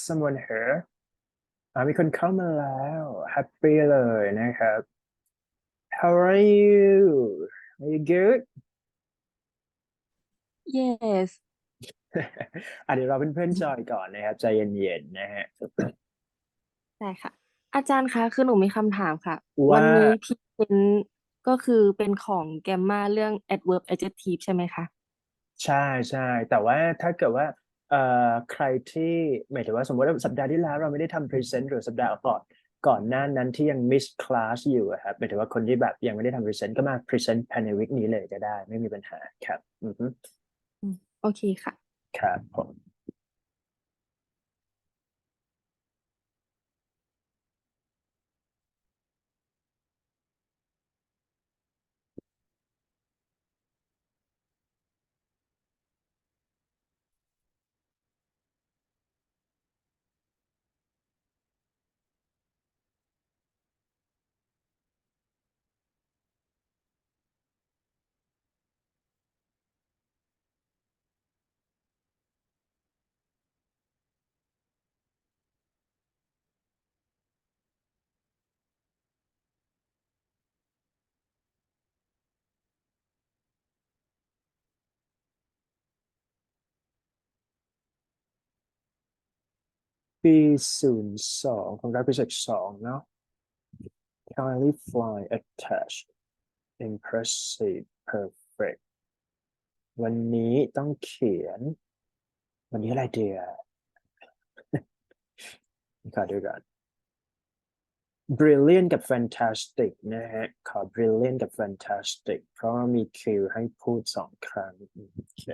someone here มีคนเข้ามาแล้วแฮปปี้เลยนะครับ How are you? Are you good? yes เดี๋ยวเราเพื่อนๆจอยก่อนนะครับใจเย็นๆนะฮะได้ค่ะอาจารย์คะคือหนูมีคำถามค่ะวัว่านนี้พี่เป็นก็คือเป็นของแกมมาเรื่อง adverb adjective ใช่ไหมคะใช่ใช่แต่ว่าถ้าเกิดว่าใครที่หมายถึงว่าสมมติว่าสัปดาห์ที่แล้วเราไม่ได้ทำ present หรือสัปดาห์ก่อนหน้านั้นที่ยัง miss class อยู่อะครับหมายถึงว่าคนที่แบบยังไม่ได้ทำ present ก็มา present ภายในวีคนี้เลยก็ได้ไม่มีปัญหาครับโอเคค่ะครับผม B02ของรัฐพิเศษ2เนาะ kindly fly attached impressive perfect วันนี้ต้องเขียนวันนี้อะไรเดียขอดูก่อน brilliant กับ fantastic นะฮะขอ brilliant กับ fantastic เพราะว่ามีคิวให้พูด2 ครั้งโอเค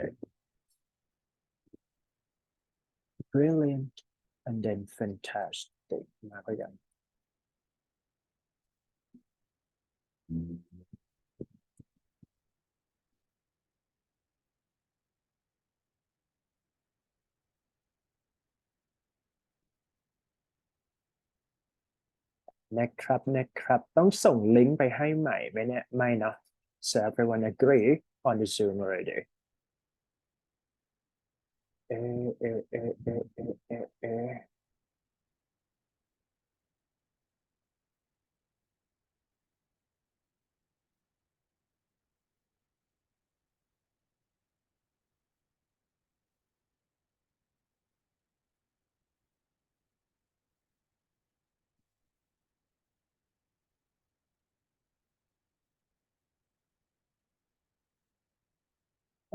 brilliant and then fantastic มาก็ยังนะครับต้องส่งลิงก์ไปให้ใหม่ไหมเนี่ยไม่เนาะ so everyone agree on the Zoom already เอะเอะเอะเอะเอะเอะเอะ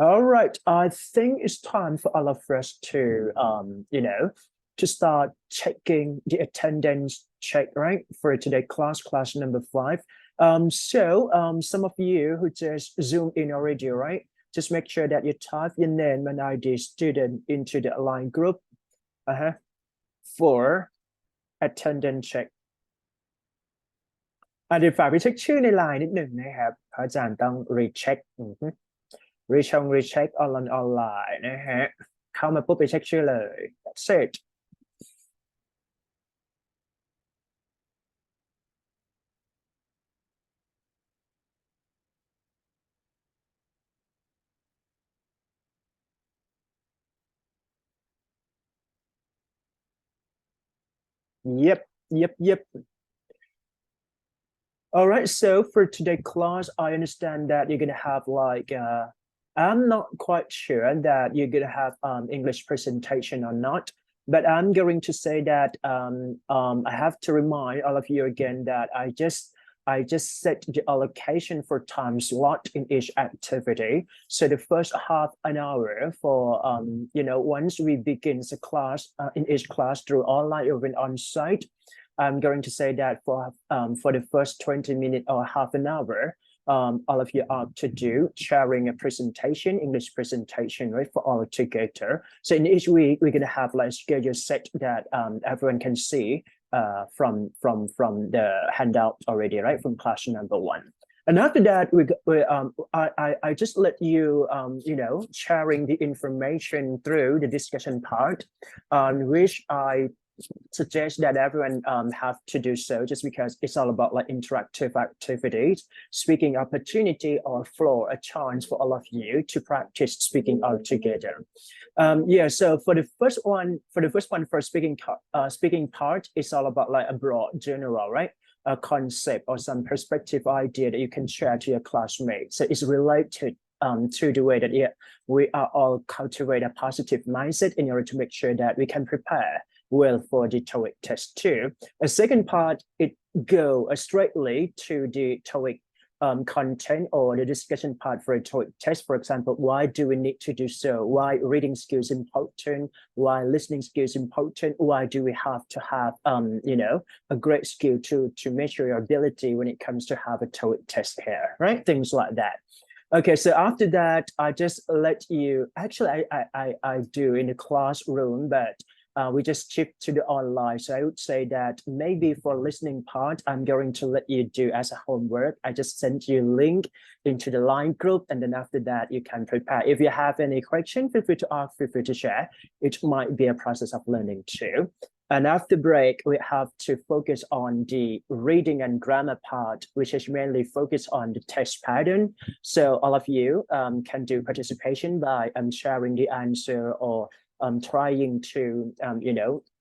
All right, I think it's time for all of us to, to start checking the attendance check, right? For today class number 5. Some of you who just zoomed in already, right? Just make sure that you type your name and ID student into the line group for attendance check. เดี๋ยวฝากไปเช็คชื่อในไลน์นิดหนึ่งนะครับเพราะอาจารย์ต้องรีเช็ครีเช็คออนไลน์นะฮะเข้ามาปุ๊บไปเช็คชื่อเลย that's it yep all right so for today's class I understand that you're gonna have like I'm not quite sure that you're gonna have English presentation or not but I'm going to say that I have to remind all of you again that I just set the allocation for time slot in each activity. So the first half an hour for, once we begin the class in each class through online or even on site, I'm going to say that for the first 20 minutes or half an hour, all of you are to do sharing a presentation, English presentation, right, for all together. So in each week, we're going to have like schedule set that everyone can see from the handout already, right, from class number 1. And after that, I just let you, sharing the information through the discussion part, on which I suggest that everyone have to do so, just because it's all about like interactive activities, speaking opportunity or floor, a chance for all of you to practice speaking all together. Yeah, so for the first one for speaking part, it's all about like a broad general, right? A concept or some perspective idea that you can share to your classmates. So it's related to the way that we are all cultivate a positive mindset in order to make sure that we can prepare well for the TOEIC test too. A second part, it go straightly to the TOEIC content or the discussion part for a TOEIC test. For example, why do we need to do so? Why reading skills important? Why listening skills important? Why do we have to have a great skill to measure your ability when it comes to have a TOEIC test here, right? Things like that. Okay, so after that, I just let you, actually I do in the classroom, but we just shift to the online. So I would say that maybe for listening part, I'm going to let you do as a homework. I just sent you a link into the line group, and then after that, you can prepare. If you have any question, feel free to ask, feel free to share. It might be a process of learning too. And after break, we have to focus on the reading and grammar part, which is mainly focused on the text pattern. So all of you can do participation by sharing the answer or trying to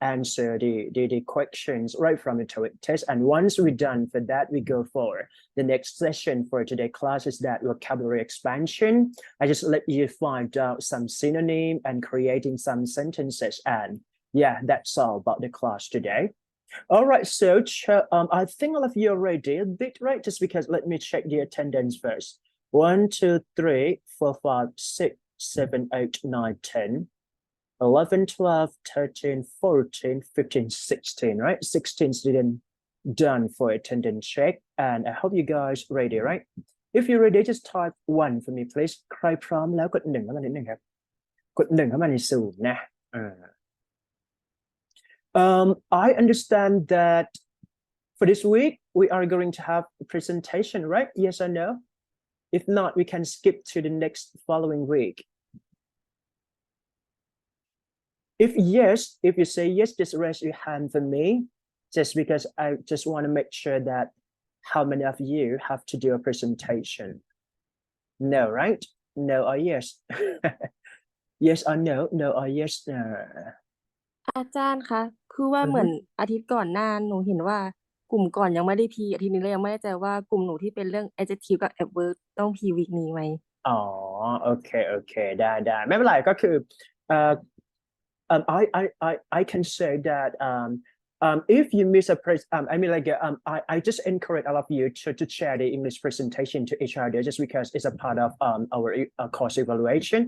answer the questions right from the TOEIC test. And once we're done for that, we go for the next session for today's class is that vocabulary expansion. I just let you find out some synonym and creating some sentences, and yeah, that's all about the class today. All right, so I think all of you are ready a bit, right? Just because let me check the attendance first. 1, 2, 3, 4, 5, 6, 7, 8, 9, 10, 11, 12, 13, 14, 15, 16, right? 16 students done for attendance check. And I hope you guys ready, right? If you're ready, just type 1 for me, please. ใครพร้อมแล้วกด 1 เข้ามานิดนึงครับกด 1 เข้ามาใน Zoom นะ I understand that for this week, we are going to have a presentation, right? Yes or no? If not, we can skip to the next following week. If yes, if you say yes, just raise your hand for me, just because I just want to make sure that how many of you have to do a presentation. No, right? No or yes? Yes or no? No or yes? อาจารย์คะคือว่าเหมือนอาทิตย์ก่อนหน้าหนูเห็นว่ากลุ่มก่อนยังไม่ได้พีอาทิตย์นี้เลยยังไม่แน่ใจว่ากลุ่มหนูที่เป็นเรื่อง adjective กับ adverb ต้องพีวีคนี้ไหมอ๋อโอเคได้ไม่เป็นไรก็คือI can say that if you miss a I just encourage all of you to share the English presentation to each other, just because it's a part of our course evaluation.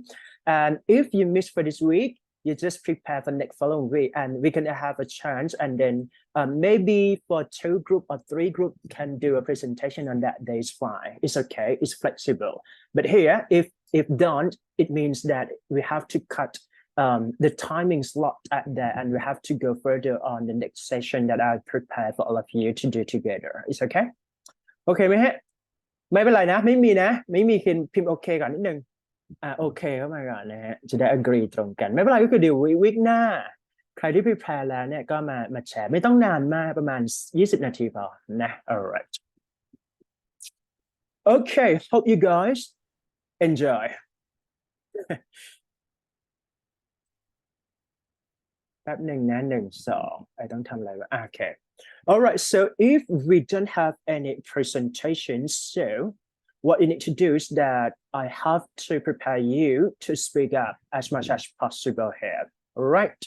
And if you miss for this week, you just prepare for next following week, and we can have a chance, and then maybe for 2 group or 3 group can do a presentation on that day. Is fine. It's okay. It's flexible. But here, if don't, it means that we have to cut the timing slot at that, and we have to go further on the next session that I prepare for all of you to do together. It's okay? Okay ไหมฮะไม่เป็นไรนะไม่มีพิมพ์โอเคก่อนนิดนึงโอเคเข้ามาก่อนนะฮะจะได้ agree ตรงกันไม่เป็นไรก็คือเดี๋ยววีคหน้าใครที่ prepare แล้วเนี่ยก็มาแชร์ไม่ต้องนานมากประมาณ20 นาทีพอนะ alright okay hope you guys enjoy แป๊บหนึ่งนะ1 2ไอ้ต้องทำอะไรวะโอเค alright so if we don't have any presentations, so what you need to do is that I have to prepare you to speak up as much as possible here. All right.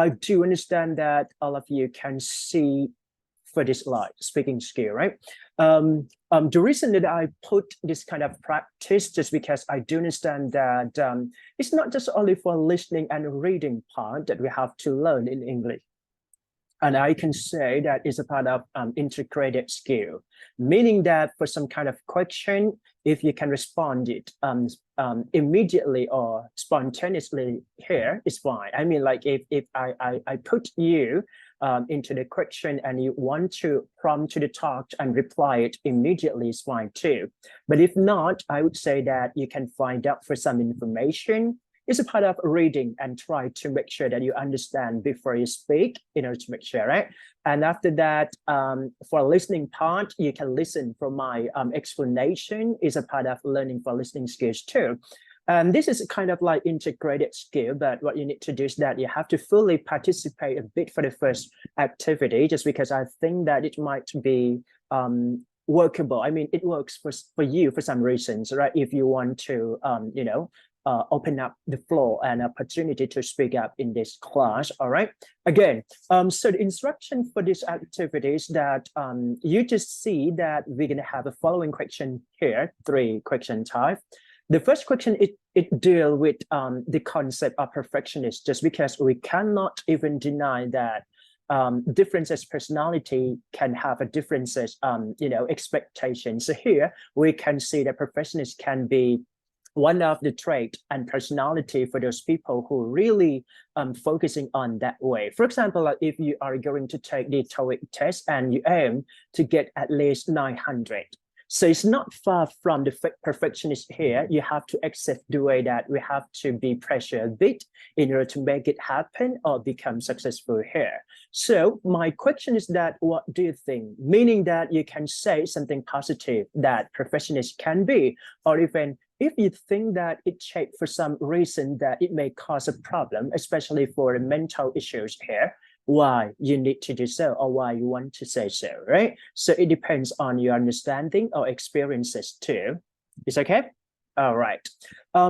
I do understand that all of you can see for this slide speaking skill, right? The reason that I put this kind of practice just because I do understand that it's not just only for listening and reading part that we have to learn in English. And I can say that it's a part of integrated skill, meaning that for some kind of question, if you can respond it immediately or spontaneously here, it's fine. I mean, like if I put you into the question and you want to prompt to the talk and reply it immediately, it's fine too. But if not, I would say that you can find out for some information it's a part of reading and try to make sure that you understand before you speak in order to make sure, right? And after that, for listening part, you can listen from my explanation. Is a part of learning for listening skills too. And this is kind of like integrated skill, but what you need to do is that you have to fully participate a bit for the first activity, just because I think that it might be workable. I mean, it works for you for some reasons, right? If you want to, open up the floor and opportunity to speak up in this class, all right? Again, so the instruction for this activity is that you just see that we're gonna have the following question here, 3 question type. The first question, it deals with the concept of perfectionist, just because we cannot even deny that differences personality can have a differences expectations. So here we can see that perfectionist can be one of the trait and personality for those people who really focusing on that way. For example, like if you are going to take the TOEIC test and you aim to get at least 900. So it's not far from the perfectionist here. You have to accept the way that we have to be pressured a bit in order to make it happen or become successful here. So my question is that, what do you think? Meaning that you can say something positive that perfectionist can be, or even if you think that it shaped for some reason that it may cause a problem, especially for the mental issues here, why you need to do so or why you want to say so, right? So it depends on your understanding or experiences too. Is okay? All right.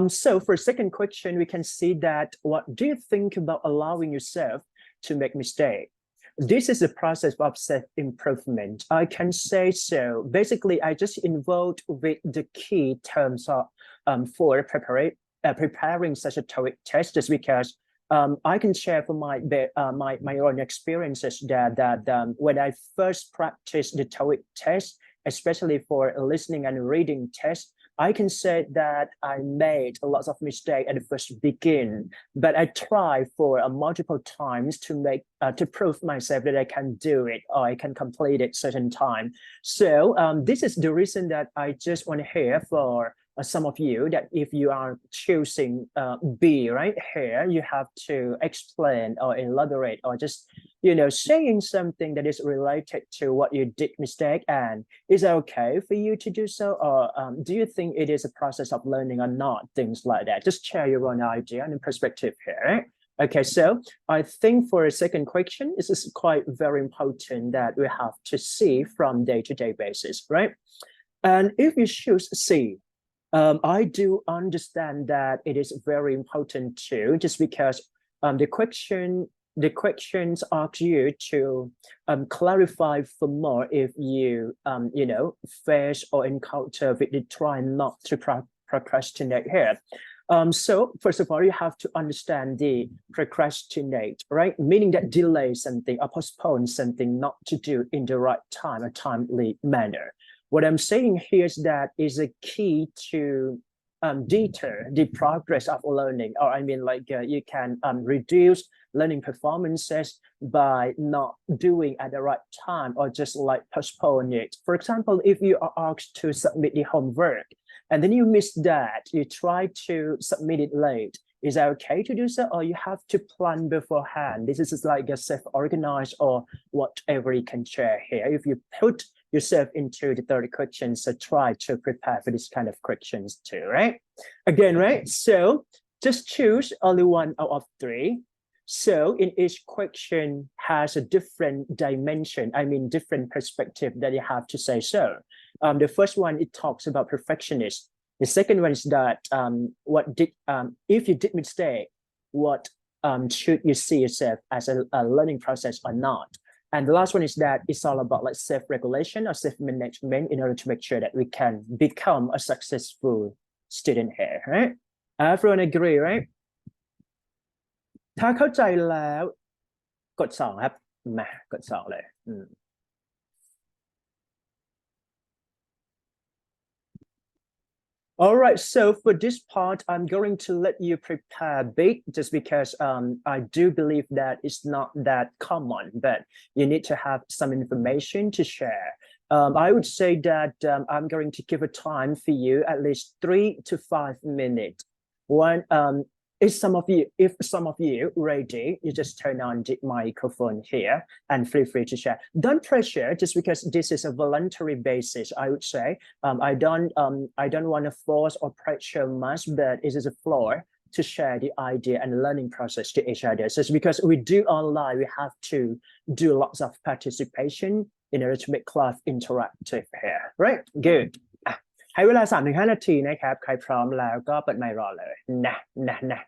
So for second question, we can see that what do you think about allowing yourself to make mistake? This is a process of self-improvement. I can say so. Basically, I just involved with the key terms of for preparing such a TOEIC test, just because I can share from my own experiences that when I first practiced the TOEIC test, especially for a listening and reading test, I can say that I made lots of mistakes at the first begin, but I tried for multiple times to make to prove myself that I can do it or I can complete it certain time. So this is the reason that I just want to hear for some of you that if you are choosing B right here, you have to explain or elaborate or just saying something that is related to what you did mistake, and is it okay for you to do so, or do you think it is a process of learning or not, things like that. Just share your own idea and perspective here, right? Okay, so I think for a second question, this is quite very important that we have to see from day-to-day basis, right? And if you choose C, I do understand that it is very important too, just because the questions ask you to clarify for more if you face or encounter with the try not to procrastinate here. So first of all, you have to understand the procrastinate, right? Meaning that delay something or postpone something not to do in the right time, a timely manner. What I'm saying here is that is a key to deter the progress of learning, or I mean, like you can reduce learning performances by not doing at the right time or just like postpone it. For example, if you are asked to submit the homework and then you miss that, you try to submit it late. Is that okay to do so, or you have to plan beforehand? This is like a self-organized or whatever you can share here. If you put yourself into the 30 questions, so try to prepare for this kind of questions too, right? Again, right? So just choose only 1 out of 3. So in each question has a different dimension, I mean, different perspective that you have to say so. The first one, it talks about perfectionist. The second one is that if you did mistake, what should you see yourself as a learning process or not? And the last one is that it's all about like self-regulation or self-management in order to make sure that we can become a successful student here, right? Everyone agree, right? ถ้าเข้าใจแล้วกด2ครับมากด2เลย All right, so for this part, I'm going to let you prepare a bit just because I do believe that it's not that common, but you need to have some information to share. I would say that I'm going to give a time for you at least 3 to 5 minutes. if some of you ready, you just turn on the microphone here and feel free to share. Don't pressure just because this is a voluntary basis. I would say I don't want to force or pressure much, but it is a floor to share the idea and learning process to each other. So it's because we do online, we have to do lots of participation in order to make class interactive here, right? Good. ให้เวลา 3-5 นาทีนะครับใครพร้อมแล้วก็เปิดไมค์รอเลยนะ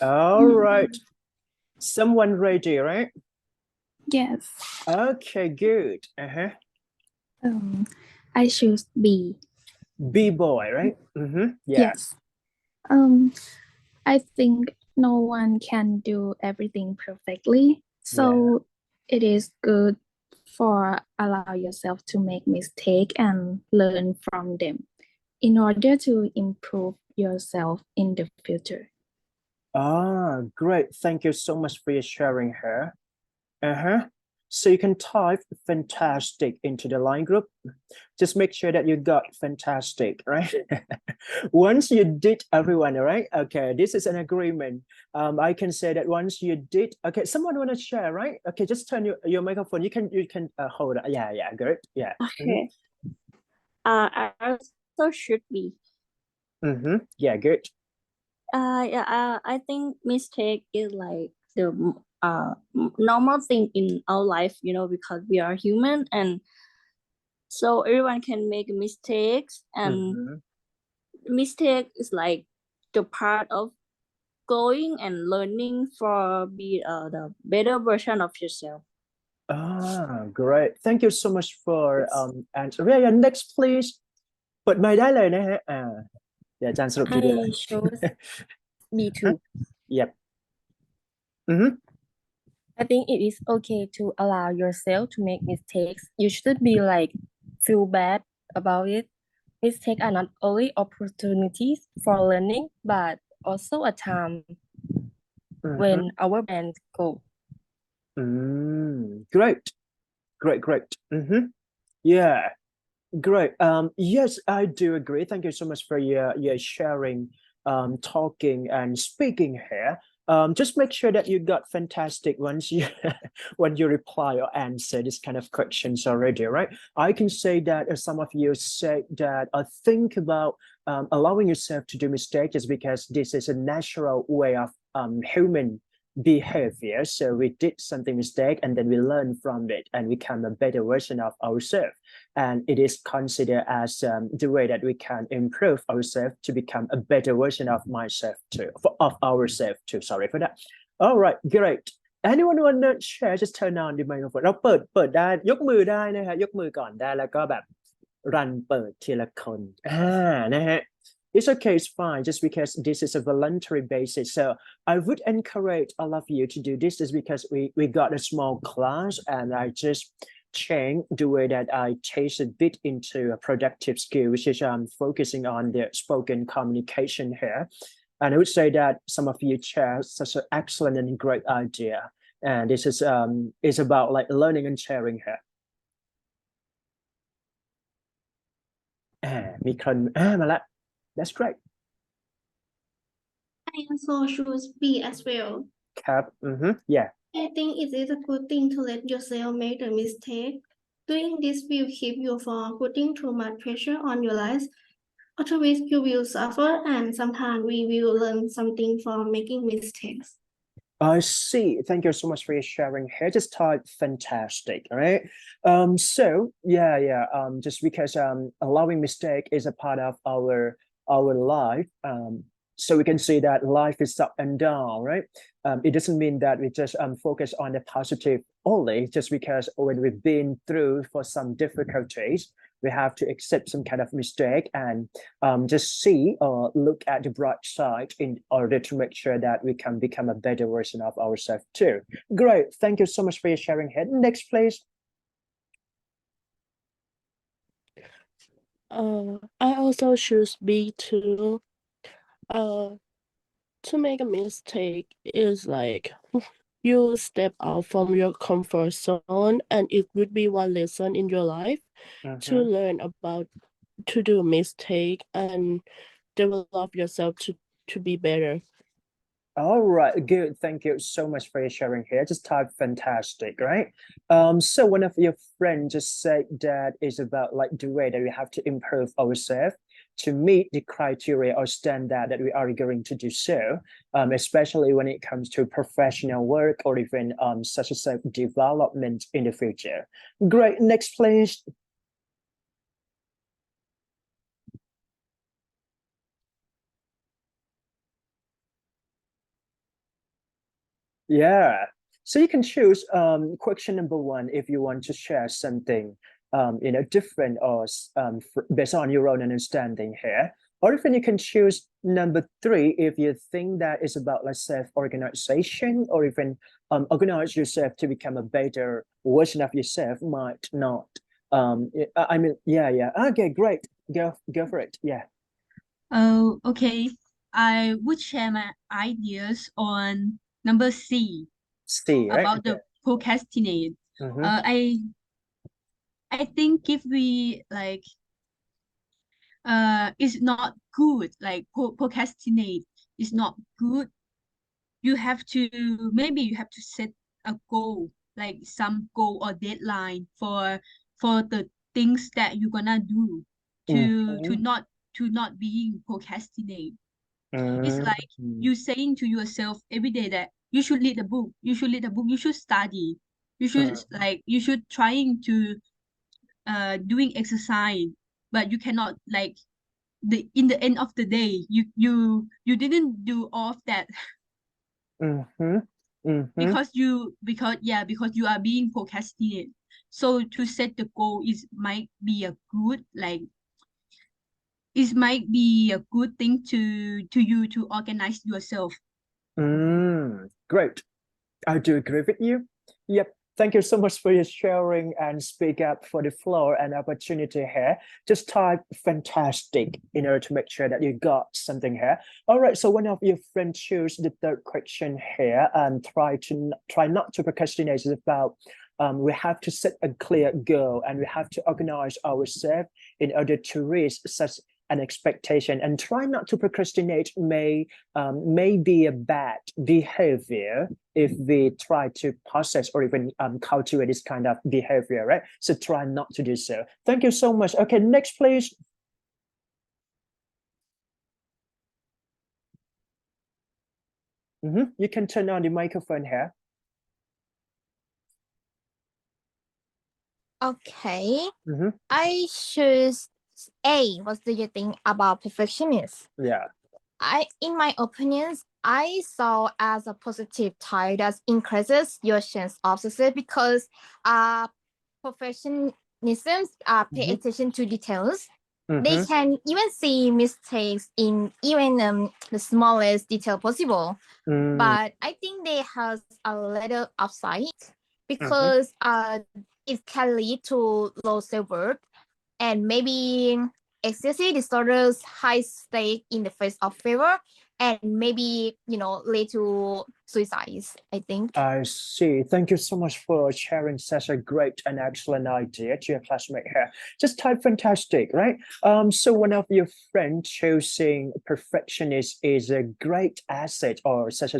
All right. Someone ready, right? Yes. Okay, good. I choose B. B boy, right? Yeah. Yes. I think no one can do everything perfectly. So it is good for allow yourself to make mistake and learn from them in order to improve yourself in the future. Ah, great. Thank you so much for your sharing here. So you can type fantastic into the line group. Just make sure that you got fantastic, right? Once you did, everyone, all right? Okay, this is an agreement. I can say that once you did, okay, someone want to share, right? Okay, just turn your microphone. You can hold it. Yeah, good. Yeah. Okay. I also should be. Yeah, good. I think mistake is like the normal thing in our life, because we are human, and so everyone can make mistakes, and mistake is like the part of going and learning for be the better version of yourself. Ah, great. Thank you so much for answer. Yeah, next please เปิดไมค์ได้เลยนะฮะเดี๋ยวอาจารย์สรุปทีเดียว I chose B2 Yep. I think it is okay to allow yourself to make mistakes. You should be like feel bad about it. Mistakes are not only opportunities for learning, but also a time when our brains go. Great. Yeah, great. Yes, I do agree. Thank you so much for your sharing, talking and speaking here. Just make sure that you got fantastic once you when you reply or answer this kind of questions already, right? I can say that some of you say that think about allowing yourself to do mistakes is because this is a natural way of human behavior. So we did something mistake and then we learn from it and become a better version of ourselves. And it is considered as the way that we can improve ourselves to become a better version of myself too, of ourselves too. Sorry for that. All right, great. Anyone want to share? Just turn on the microphone. เราเปิดได้ยกมือได้นะฮะยกมือก่อนได้แล้วก็แบบรันเปิดทีละคนนะฮะ It's okay, it's fine, just because this is a voluntary basis. So I would encourage all of you to do this is because we got a small class and I just change the way that I teach a bit into a productive skill, which is focusing on the spoken communication here. And I would say that some of you share such an excellent and great idea. And this is about like learning and sharing here. มีคนมาละ That's great. I also choose B as well. ครับ yeah. I think it is a good thing to let yourself make the mistake. Doing this will keep you from putting too much pressure on your life. Otherwise, you will suffer, and sometimes we will learn something from making mistakes. I see. Thank you so much for your sharing here. Just type fantastic, all right? So yeah. Just because allowing mistake is a part of our life. So we can see that life is up and down, right? It doesn't mean that we just focus on the positive only, just because when we've been through for some difficulties, we have to accept some kind of mistake and just see or look at the bright side in order to make sure that we can become a better version of ourselves too. Great. Thank you so much for your sharing here. Next, please. I also choose B2. To make a mistake is like you step out from your comfort zone, and it would be one lesson in your life to learn about to do mistake and develop yourself to be better. All right, good. Thank you so much for your sharing here. Just type fantastic, right? So one of your friends just said that is about like the way that we have to improve ourselves to meet the criteria or standard that we are going to do so, especially when it comes to professional work or even such as self-development in the future. Great, next please. Yeah, so you can choose question number 1 if you want to share something different or based on your own understanding here, or even you can choose number 3 if you think that is about like self-organization or even organize yourself to become a better version of yourself. Might not I mean yeah okay, great, go for it. Yeah. Oh, okay. I would share my ideas on number C C, right? about Okay. the procrastinate. I think if we like it's not good, like procrastinate is not good. Maybe you have to set a goal, like some goal or deadline for the things that you're gonna do to not being procrastinate. It's like you saying to yourself every day that you should read a book, you should study, you should trying to doing exercise, but you cannot like in the end of the day you didn't do all of that because you are being procrastinated. So to set the goal might be a good thing to you to organize yourself. Great. I do agree with you. Yep. Thank you so much for your sharing and speak up for the floor and opportunity here. Just type fantastic in order to make sure that you got something here. All right. So one of your friends choose the third question here and try not to procrastinate. Is about we have to set a clear goal and we have to organize ourselves in order to reach such an expectation and try not to procrastinate may be a bad behavior if we try to possess or even cultivate this kind of behavior, right? So try not to do so. Thank you so much. Okay, next please. You can turn on the microphone here. Okay. I choose A. What do you think about perfectionist? Yeah. In my opinions, I saw as a positive type that increases your chance of success because perfectionism pay attention to details. They can even see mistakes in even the smallest detail possible. But I think they has a little upside because it can lead to low self-worth and maybe excessive disorders, high stake in the face of fever, and maybe lead to suicides, I think. I see. Thank you so much for sharing such a great and excellent idea to your classmate here. Just type fantastic, right? So one of your friends choosing perfectionist is a great asset or such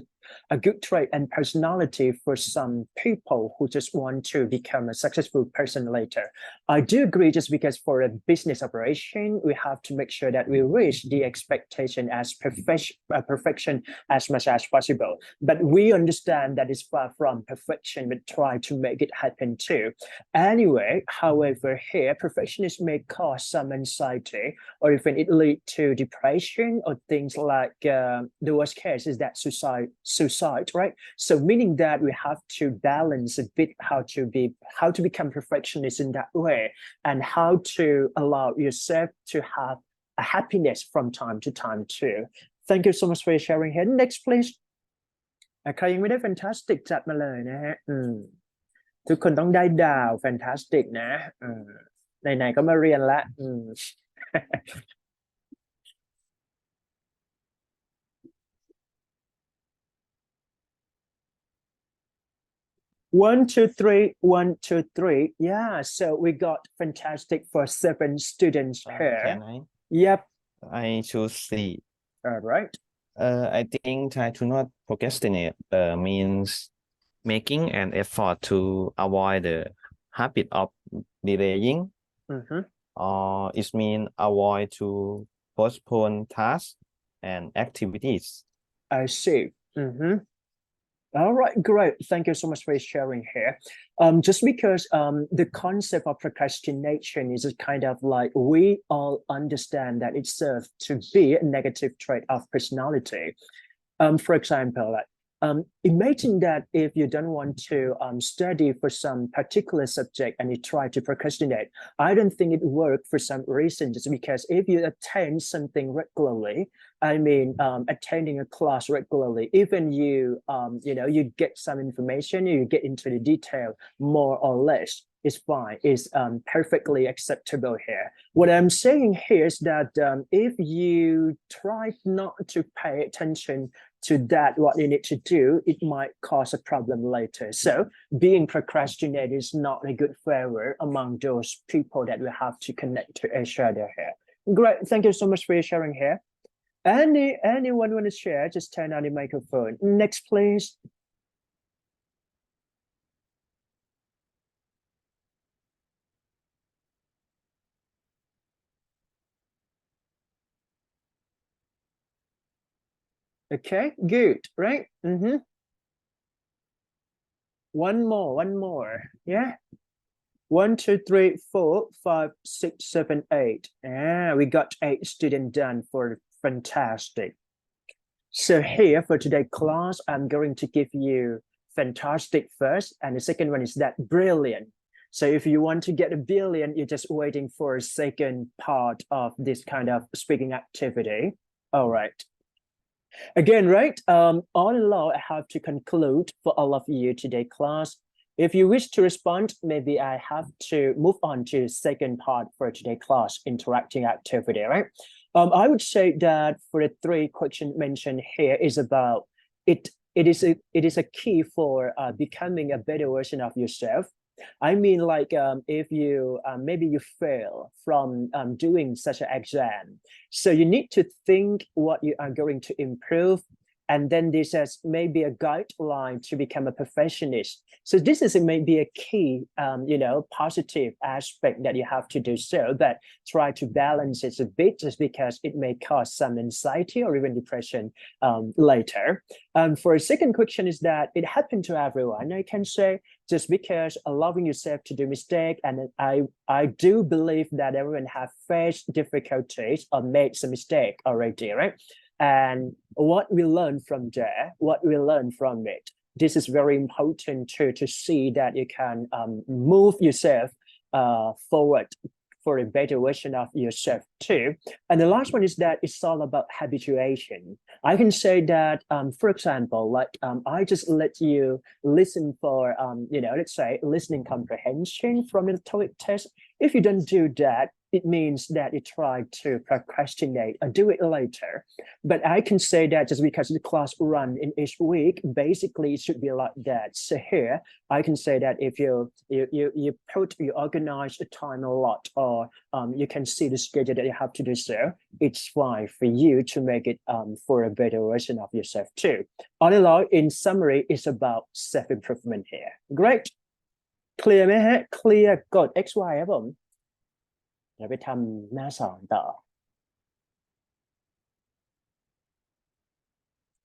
a good trait and personality for some people who just want to become a successful person later. I do agree, just because for a business operation, we have to make sure that we reach the expectation as perfection as much as possible. But we understand that it's far from perfection, but try to make it happen too. Anyway, however, here, perfectionists may cause some anxiety, or even it lead to depression or things like the worst case is that suicide, right? So meaning that we have to balance a bit how to become perfectionist in that way, and how to allow yourself to have a happiness from time to time too. Thank you so much for sharing here. Next, please. ใครยังไม่ได้ fantastic จัดมาเลยนะฮะทุกคนต้องได้ดาว fantastic นะไหนๆก็มาเรียนละ1, 2, 3, 1, 2, 3. Yeah, so we got fantastic for 7 students here. Can I? Yep. I choose C. All right. I think try to not procrastinate means making an effort to avoid the habit of delaying. Or it means avoid to postpone tasks and activities. I see. All right, great. Thank you so much for sharing here. Just because the concept of procrastination is a kind of like, we all understand that it serves to be a negative trait of personality. For example, like imagine that if you don't want to study for some particular subject and you try to procrastinate, I don't think it works for some reason, just because if you attend something regularly, I mean, attending a class regularly, even you get some information, you get into the detail more or less, it's fine, it's perfectly acceptable here. What I'm saying here is that if you try not to pay attention to that, what you need to do, it might cause a problem later. So being procrastinated is not a good favor among those people that we have to connect to each other here. Great, thank you so much for your sharing here. Anyone want to share? Just turn on the microphone. Next, please. Okay, good, right? One more. Yeah. 1, 2, 3, 4, 5, 6, 7, 8. Yeah, we got 8 students done for fantastic. So here for today's class, I'm going to give you fantastic first, and the second one is that brilliant. So if you want to get a billion, you're just waiting for a second part of this kind of speaking activity. All right. Again, right, all in all, I have to conclude for all of you today class. If you wish to respond, maybe I have to move on to the second part for today class, interacting activity, right? I would say that for the 3 questions mentioned here is about it is a key for becoming a better version of yourself. I mean, like if you maybe you fail from doing such an exam, so you need to think what you are going to improve, and then this as maybe a guideline to become a perfectionist. So this is maybe a key, positive aspect that you have to do, so that try to balance it a bit, just because it may cause some anxiety or even depression later. For a second question is that it happened to everyone. I can say just because allowing yourself to do mistake, and I do believe that everyone have faced difficulties or made some mistake already, right? And what we learn from there, what we learn from it, this is very important to see that you can move yourself forward for a better version of yourself too. And the last one is that it's all about habituation. I can say that, for example, like I just let you listen for, let's say listening comprehension from the TOEIC test. If you don't do that, it means that you try to procrastinate or do it later. But I can say that just because the class run in each week, basically it should be like that. So here, I can say that if you organize the time a lot, or you can see the schedule that you have to do so, it's fine for you to make it for a better version of yourself too. All in all, in summary, it's about self-improvement here. Great. Clear ไหมฮะ Clear กด XY ครับผม เดี๋ยวไปทำหน้าสองต่อ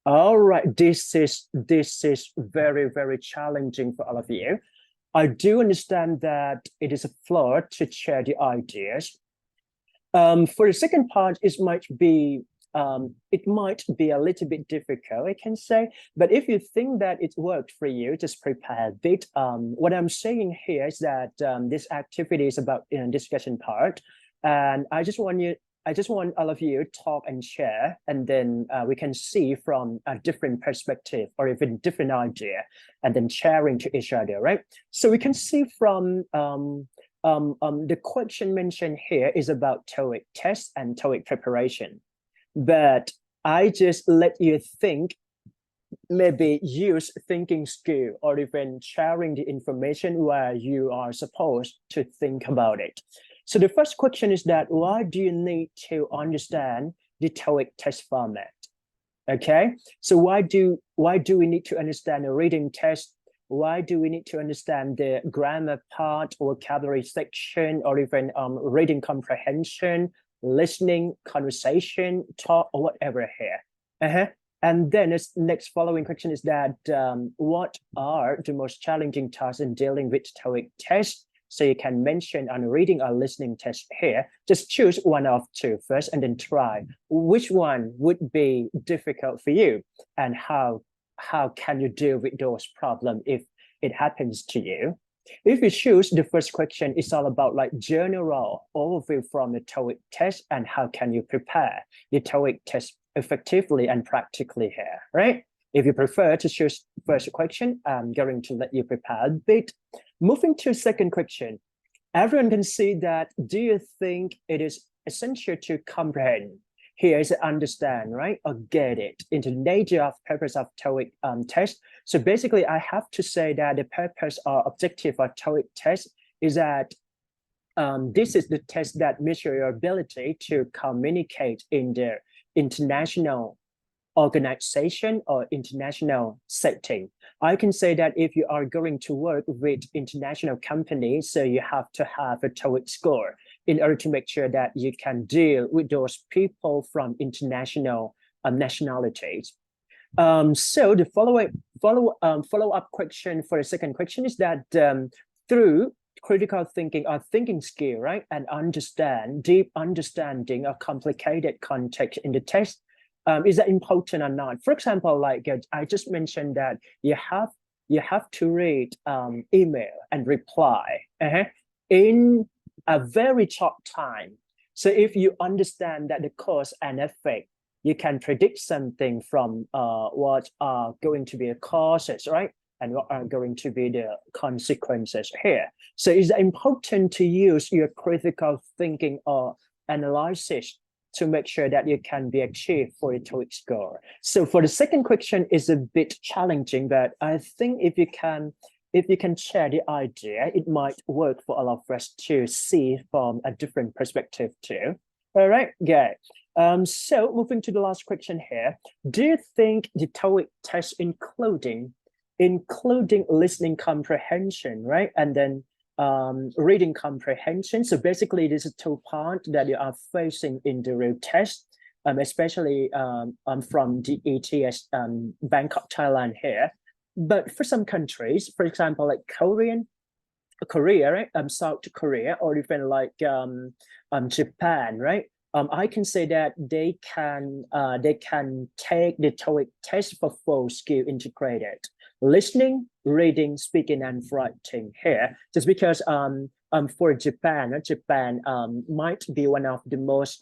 All right, this is very, very challenging for all of you. I do understand that it is a flaw to share the ideas. For the second part, it might be a little bit difficult, I can say. But if you think that it worked for you, just prepare a bit. What I'm saying here is that this activity is about discussion part, and I just want all of you to talk and share, and then we can see from a different perspective or even different idea, and then sharing to each other, right? So we can see from the question mentioned here is about TOEIC test and TOEIC preparation. But I just let you think, maybe use thinking skill or even sharing the information where you are supposed to think about it. So the first question is that why do you need to understand the TOEIC test format? Okay, so why do we need to understand a reading test? Why do we need to understand the grammar part, vocabulary section, or even reading comprehension, listening, conversation, talk, or whatever here? And then the next following question is that what are the most challenging tasks in dealing with TOEIC test? So you can mention on reading or listening test here. Just choose one of two first, and then try which one would be difficult for you, and how can you deal with those problems if it happens to you. If you choose the first question, it's all about like general overview from the TOEIC test and how can you prepare the TOEIC test effectively and practically here, right? If you prefer to choose first question, I'm going to let you prepare a bit. Moving to second question, everyone can see that. Do you think it is essential to comprehend? Here is understand, right? Or get it into the nature of purpose of TOEIC test. So basically, I have to say that the purpose or objective of TOEIC test is that this is the test that measures your ability to communicate in the international organization or international setting. I can say that if you are going to work with international companies, so you have to have a TOEIC score in order to make sure that you can deal with those people from international nationalities. So the follow-up question for the second question is that through critical thinking or thinking skill, right, and deep understanding of complicated context in the text, is that important or not? For example, like I just mentioned that you have to read email and reply in a very short time. So if you understand that the cause and effect, you can predict something from what are going to be the causes, right? And what are going to be the consequences here. So it's important to use your critical thinking or analysis to make sure that you can be achieved for a TOEIC score. So for the second question is a bit challenging, but I think if you can if you can share the idea, it might work for all of us to see from a different perspective too. All right, good. So moving to the last question here. Do you think the TOEIC test including listening comprehension, right? And then reading comprehension. So basically, this is two parts that you are facing in the real test, especially from the ETS Bangkok, Thailand here. But for some countries, for example, like Korea, right? South Korea, or even like Japan, right? I can say that they can take the TOEIC test for full skill integrated listening, reading, speaking, and writing here. Just because for Japan might be one of the most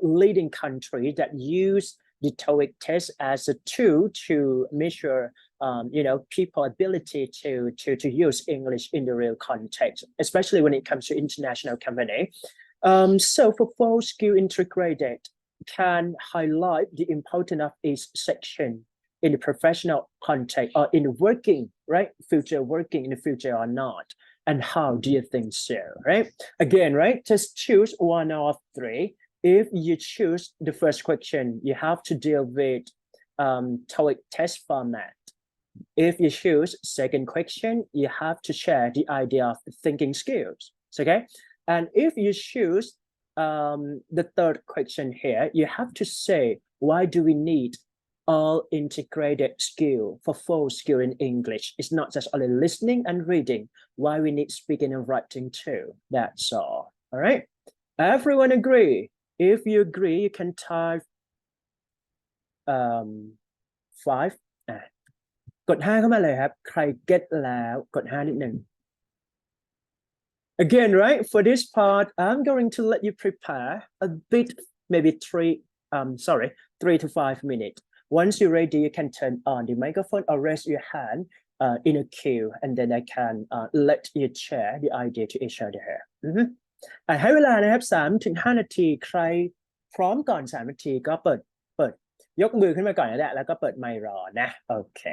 leading countries that use the TOEIC test as a tool to measure people ability to use English in the real context, especially when it comes to international company. So for full skill integrated can highlight the importance of each section in the professional context or in working, right? Future working in the future or not. And how do you think so, right? Again, right? Just choose one of three. If you choose the first question, you have to deal with TOEIC test format. If you choose second question, you have to share the idea of thinking skills, okay? And if you choose the third question here, you have to say, why do we need all integrated skill for full skill in English? It's not just only listening and reading. Why we need speaking and writing too? That's all right? Everyone agree? If you agree, you can type 5 กด5เข้ามาเลยครับใคร get แล้วกด5นิดหนึ่ง Again, right, for this part, I'm going to let you prepare a bit, maybe 3 to 5 minutes. Once you're ready, you can turn on the microphone or raise your hand in a queue, and then I can let you share the idea to each other here. ให้เวลานะครับ3 ถึง 5 นาทีใครพร้อมก่อน3 นาทีก็เปิดยกมือขึ้นมาก่อนแล้วก็เปิดไมค์รอนะโอเค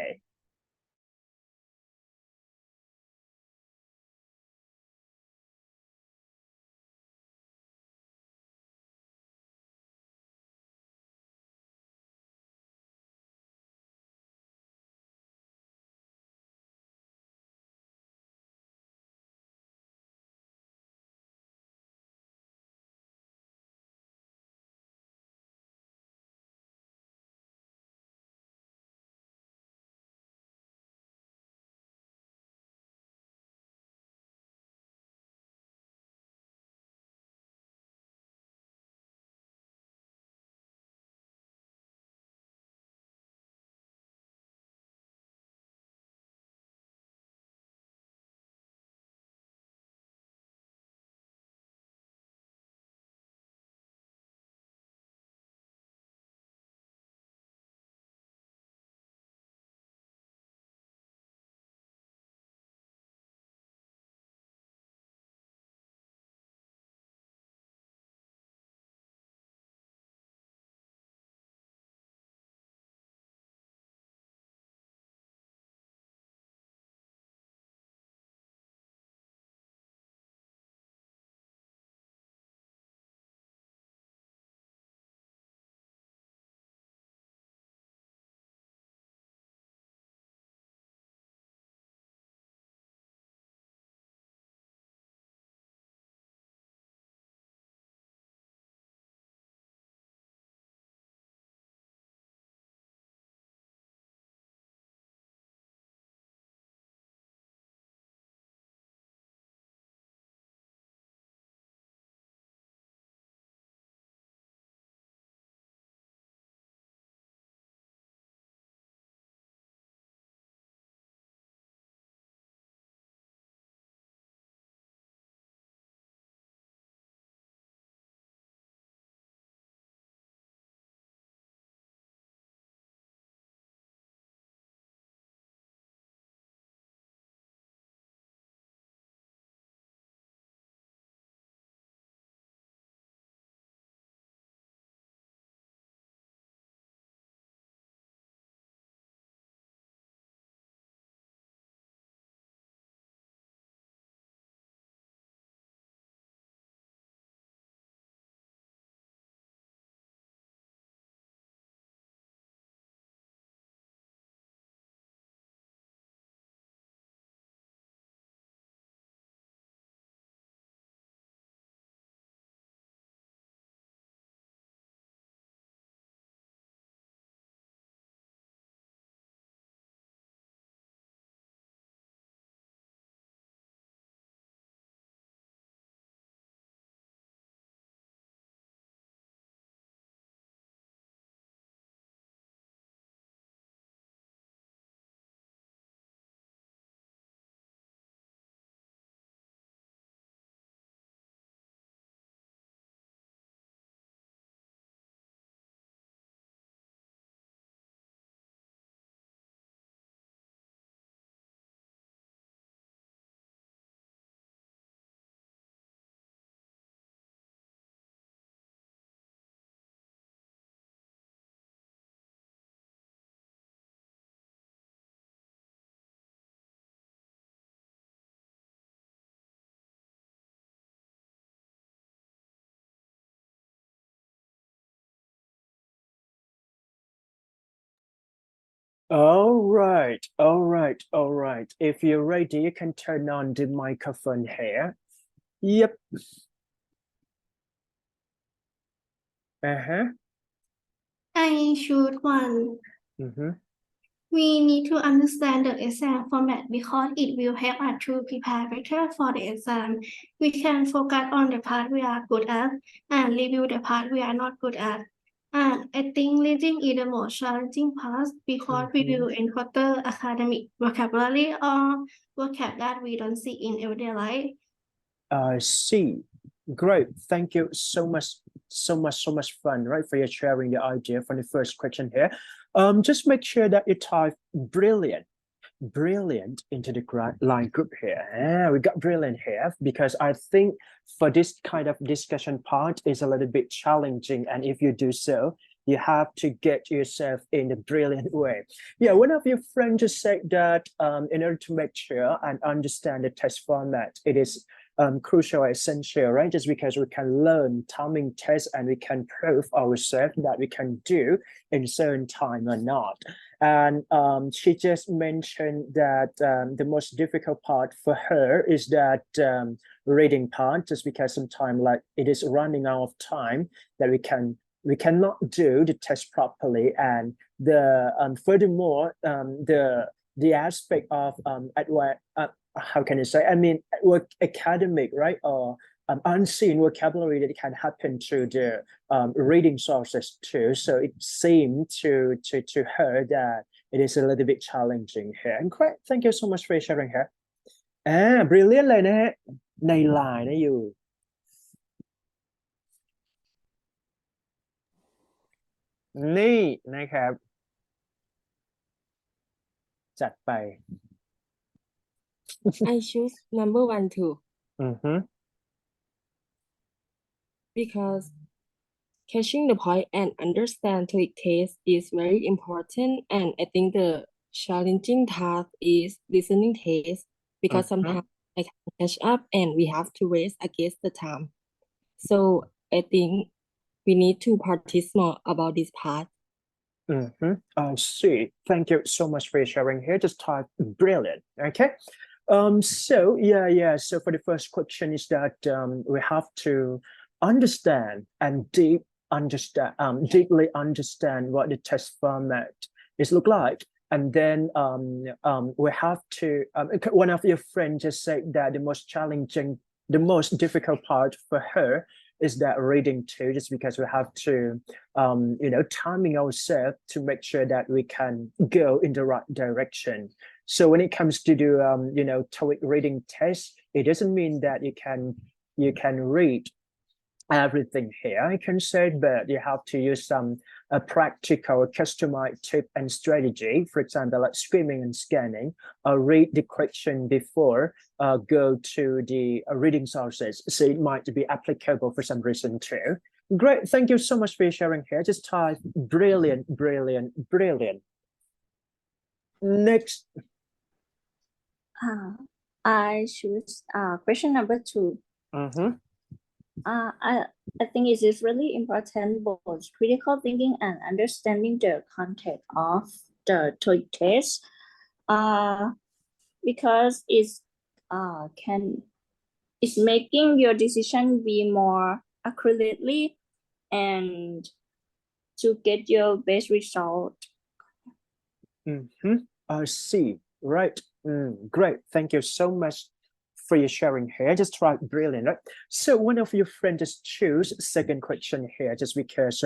All right, all right, all right. If you're ready, you can turn on the microphone here. Yep. Uh-huh. I choose one. Mm-hmm. We need to understand the exam format because it will help us to prepare better for the exam. We can focus on the part we are good at and review the part we are not good at. And I think reading is the most challenging part because we will encounter academic vocabulary or vocab that we don't see in everyday life. I see. Great. Thank you so much. So much fun, right? For you sharing the idea for the first question here. Just make sure that you type brilliant into the line group here. Yeah, we got brilliant here because I think for this kind of discussion part is a little bit challenging. And if you do so, you have to get yourself in a brilliant way. Yeah, one of your friends just said that in order to make sure and understand the test format, it is crucial, essential, right? Just because we can learn timing tests and we can prove ourselves that we can do in certain time or not. And she just mentioned that the most difficult part for her is that reading part, just because sometimes like it is running out of time that we cannot do the test properly. And the furthermore, the aspect of how can I say? I mean, work academic, right? Or unseen vocabulary that can happen through the reading sources too. So it seemed to her that it is a little bit challenging here. And great, thank you so much for sharing here. Brilliant เลยนะฮะในไลน์นะอยู่ นี่นะครับจัดไป I choose number 1 too Mm-hmm. because catching the point and understand TOEIC test is very important, and I think the challenging task is listening test because sometimes I can catch up and we have to race against the time. So I think we need to practice more about this part. I see. Thank you so much for sharing here. Just type brilliant. Okay. So yeah. So for the first question is that we have to understand and deeply understand what the test format is look like. And then we have to one of your friends just said that the most difficult part for her is that reading too, just because we have to timing ourselves to make sure that we can go in the right direction. So when it comes to do TOEIC reading test, it doesn't mean that you can read everything here, I can say, but you have to use some practical customized tip and strategy. For example, like skimming and scanning, read the question before go to the reading sources. So it might be applicable for some reason too. Great, thank you so much for sharing here. Just type brilliant. Next. I choose question number 2. I think it is really important both critical thinking and understanding the content of the TOEIC test, because it's making your decision be more accurately and to get your best result. I see. Right. Great. Thank you so much for your sharing here. Just try brilliant, right? So one of your friends just choose second question here, just because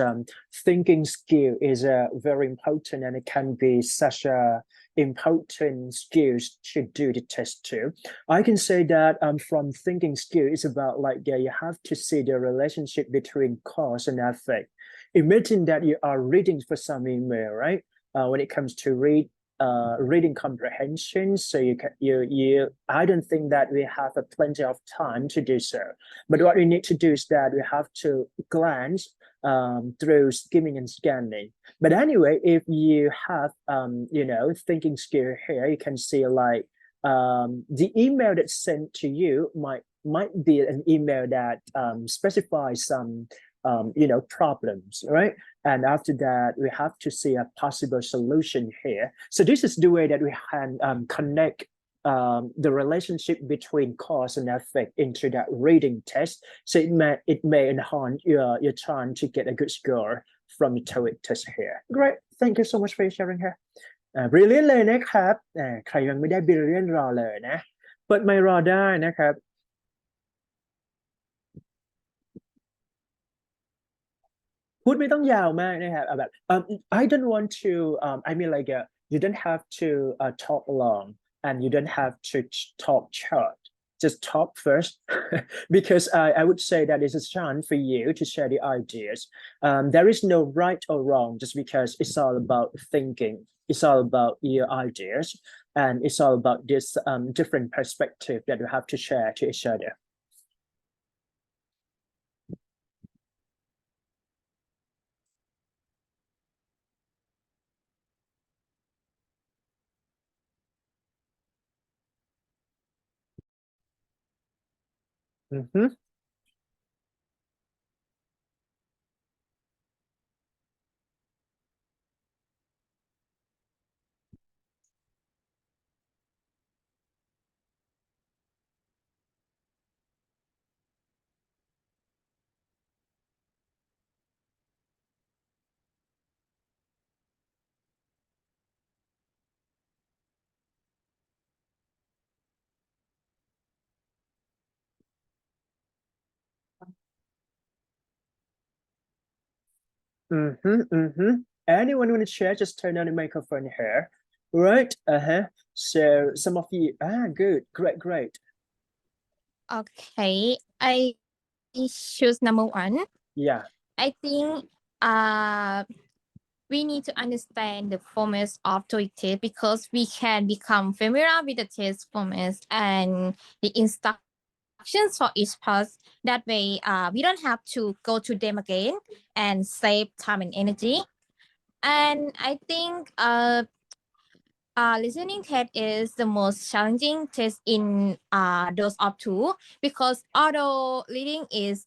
thinking skill is very important, and it can be such a important skills to do the test too. I can say that from thinking skill is about you have to see the relationship between cause and effect. Imagine that you are reading for some email, right? When it comes to reading comprehension, so I don't think that we have plenty of time to do so. But what we need to do is that we have to glance through skimming and scanning. But anyway, if you have thinking skill here, you can see the email that's sent to you might be an email that specifies some problems, right? And after that, we have to see a possible solution here. So this is the way that we can connect the relationship between cause and effect into that reading test. So it may enhance your chance to get a good score from the TOEIC test here. Great, thank you so much for sharing here. Brilliant เลยนะครับใครยังไม่ได้ brilliant รอเลยนะเปิดไมค์รอได้นะครับพูดไม่ต้องยาวมากนะครับแบบI don't want to I mean like you don't have to talk long and you don't have to talk short. Just talk first because I would say that it's a chance for you to share the ideas. There is no right or wrong just because it's all about thinking. It's all about your ideas and it's all about this different perspective that you have to share to each other. Mm-hmm. Anyone want to share? Just turn on the microphone here. Right. So some of you, good, great. Okay, I choose number one. Yeah. I think we need to understand the formats of TOEIC test because we can become familiar with the test formats and the instructions for each part. That way, we don't have to go to them again and save time and energy. And I think listening test is the most challenging test in those of two because although reading is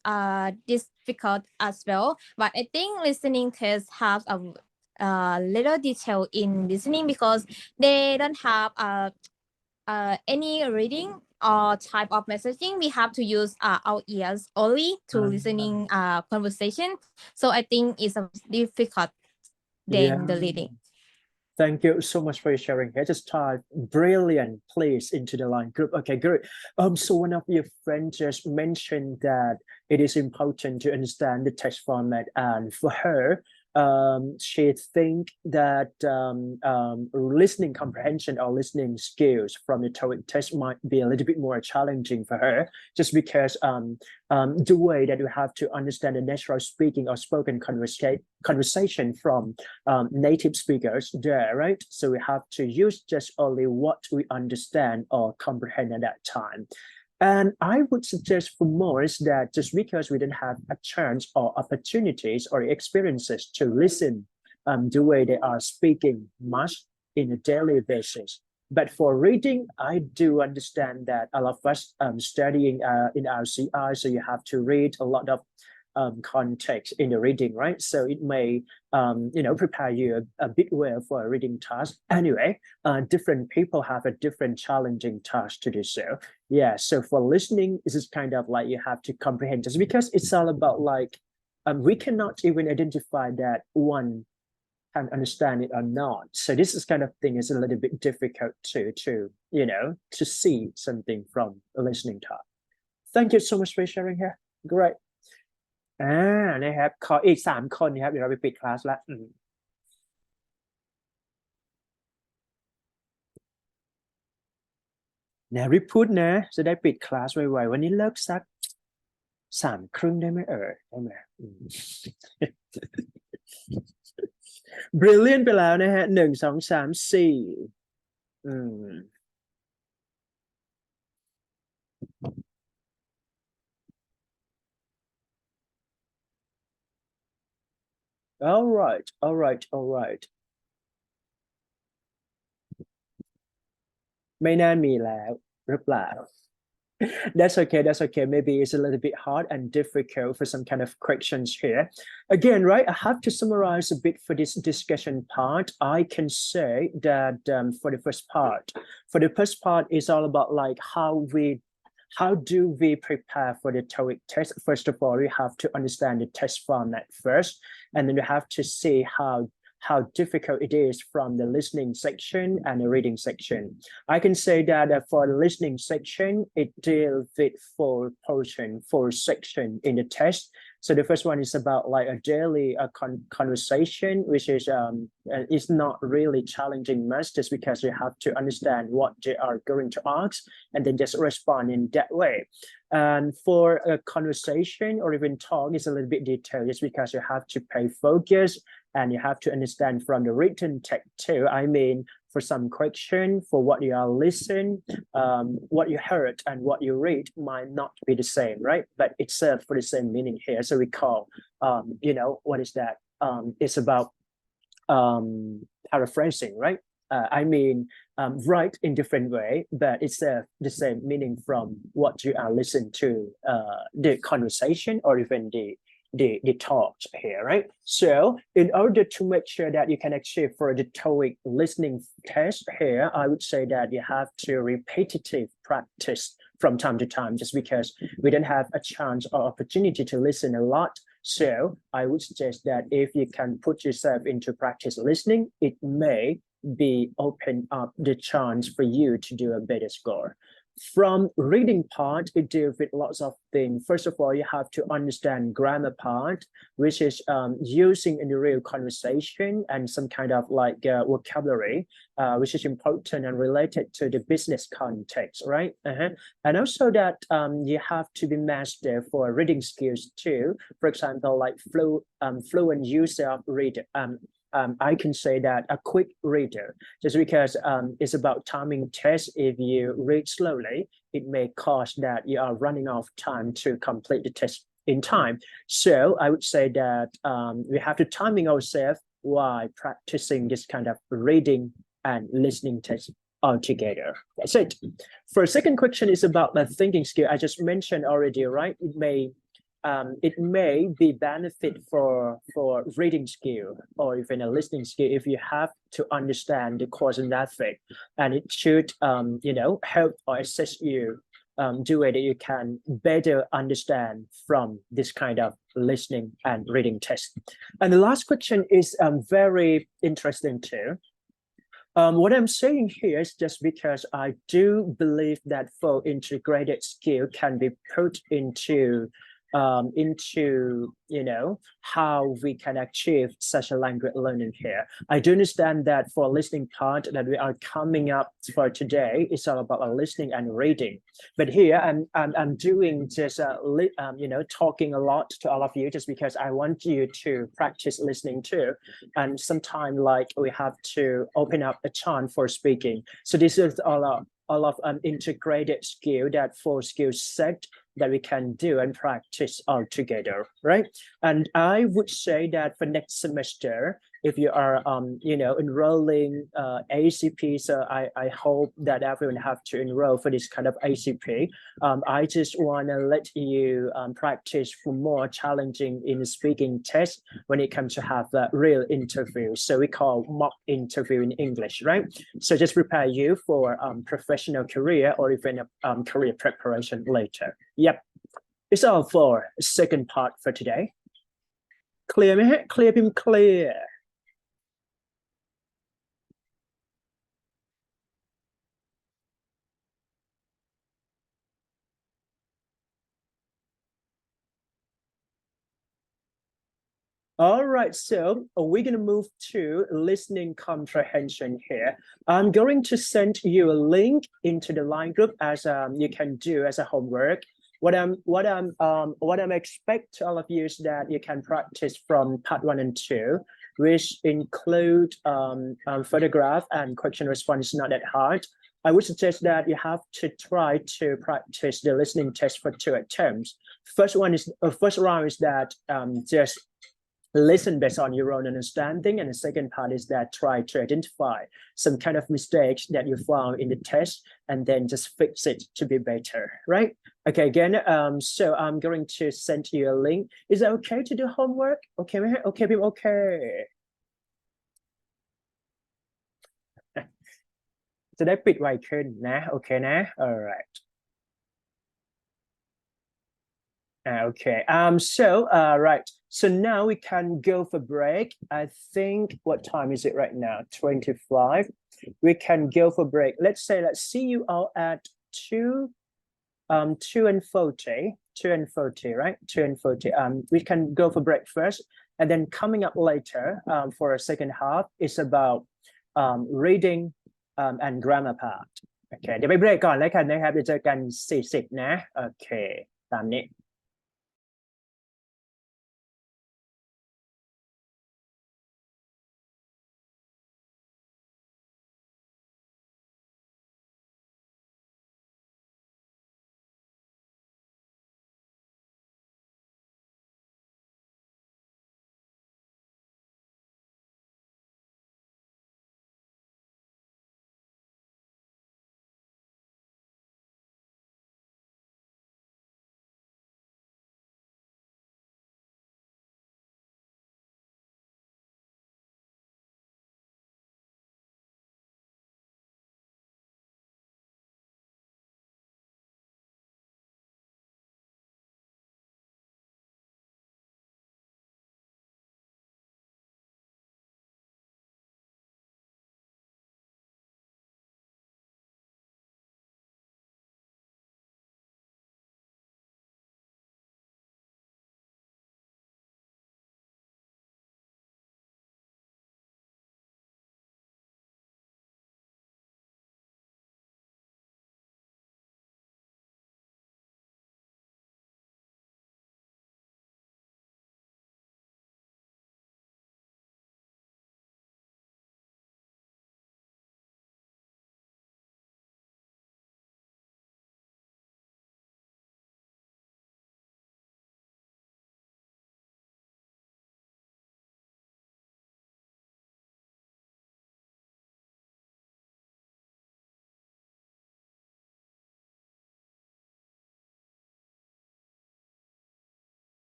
difficult as well, but I think listening test have a little detail in listening because they don't have any reading or type of messaging. We have to use our ears only to listening conversation. So I think it's a difficult than the reading. Thank you so much for sharing here. Just type brilliant, please, into the line group. Okay, good. So one of your friends just mentioned that it is important to understand the text format, and for her, she think that listening comprehension or listening skills from the TOEIC test might be a little bit more challenging for her, just because the way that you have to understand the natural speaking or spoken conversation from native speakers there, right? So we have to use just only what we understand or comprehend at that time. And I would suggest for more is that just because we didn't have a chance or opportunities or experiences to listen the way they are speaking much in a daily basis. But for reading, I do understand that a lot of us studying in our CI, so you have to read a lot of context in the reading, right? So it may, prepare you a bit well for a reading task. Anyway, different people have a different challenging task to do so. Yeah, so for listening, this is kind of like you have to comprehend just because it's all about like, we cannot even identify that one can understand it or not. So this is kind of thing is a little bit difficult to see something from a listening task. Thank you so much for sharing here. Great. นะครับขออีก3คนนะครับเดี๋ยวเราไปปิดคลาสละนะรีบพูดนะจะได้ปิดคลาสไวๆวันนี้เลิกสัก3:30ได้ไหมได้ไหมBrilliant ไปแล้วนะฮะ1 2 3 4all right ไม่น่ามีแล้วหรือเปล่า That's okay. That's okay. Maybe it's a little bit hard and difficult for some kind of questions here. Again, right, I have to summarize a bit for this discussion part. I can say that for the first part is all about like how do we prepare for the TOEIC test? First of all, we have to understand the test format first, and then we have to see how difficult it is from the listening section and the reading section. I can say that for the listening section, it deals with four section in the test. So the first one is about like a daily conversation, which is it's not really challenging much, just because you have to understand what they are going to ask and then just respond in that way. And for a conversation or even talk, it's a little bit detailed, just because you have to pay focus and you have to understand from the written text too. I mean, for some question, for what you are listening, what you heard and what you read might not be the same, right? But it's for the same meaning here. So we call, what is that? It's about paraphrasing, right? I mean, write in different way, but it's the same meaning from what you are listening to, the conversation or even the talk here, right? So in order to make sure that you can achieve for the TOEIC listening test here, I would say that you have to repetitive practice from time to time, just because we don't have a chance or opportunity to listen a lot. So I would suggest that if you can put yourself into practice listening, it may be open up the chance for you to do a better score. From reading part, it deals with lots of things. First of all, you have to understand grammar part, which is using in the real conversation and some kind of like vocabulary, which is important and related to the business context, right? And also that you have to be master for reading skills too. For example, like fluent use of reading. I can say that a quick reader, just because it's about timing test. If you read slowly, it may cause that you are running out of time to complete the test in time. So I would say that we have to timing ourselves while practicing this kind of reading and listening test altogether. That's it. For a second question is about the thinking skill. I just mentioned already, right? It may be benefit for reading skill or even a listening skill if you have to understand the cause and effect, and it should help or assist you do it that you can better understand from this kind of listening and reading test. And the last question is very interesting too. What I'm saying here is just because I do believe that full integrated skill can be put into how we can achieve such a language learning here. I do understand that for listening part that we are coming up for today, it's all about listening and reading. But here I'm doing just talking a lot to all of you, just because I want you to practice listening too. And sometimes like we have to open up a chance for speaking. So this is all of integrated skill, that full skill set that we can do and practice all together, right? And I would say that for next semester, if you are enrolling ACP, so I hope that everyone have to enroll for this kind of ACP. I just want to let you practice for more challenging in the speaking test when it comes to have a real interview. So we call mock interview in English, right? So just prepare you for professional career or even career preparation later. Yep, it's all for second part for today. Clear me? Clear him clear. All right, so we're going to move to listening comprehension here. I'm going to send you a link into the line group as you can do as a homework. What I'm expect all of you is that you can practice from part 1 and 2, which include photograph and question response. Not that hard. I would suggest that you have to try to practice the listening test for 2 attempts. First round is that just listen based on your own understanding. And the second part is that try to identify some kind of mistakes that you found in the test and then just fix it to be better, right? Okay, again, so I'm going to send you a link. Is it okay to do homework? Okay, okay, people, okay. จะได้ปิดไวขึ้นนะโอเคนะ alright okay so right so now we can go for break. I think what time is it right now? 25. We can go for break. Let's see you all at 2 and 40, right? 2 and 40. We can go for break first, and then coming up later for a second half is about reading and grammar part. โอเคเดี๋ยวไปเบรกก่อนแล้วกันนะครับเดี๋ยวเจอกัน40นะโอเคตามนี้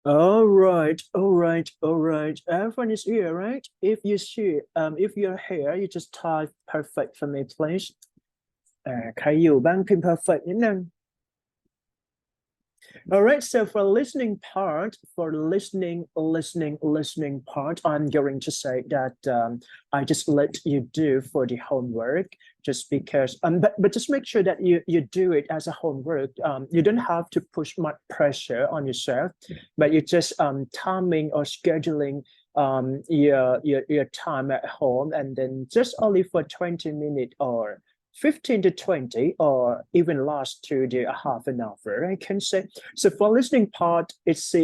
All right, all right, all right. Everyone is here, right? If you're here, you just type perfect for me, please. ใครอยู่บ้างพิมพ์ perfect นิดนึง All right, so for listening part, listening part, I'm going to say that I just let you do for the homework, just because but just make sure that you do it as a homework. You don't have to push much pressure on yourself, but you just timing or scheduling your time at home, and then just only for 20 minutes or 15 to 20 or even last to the half an hour, I can say. So for listening part, it's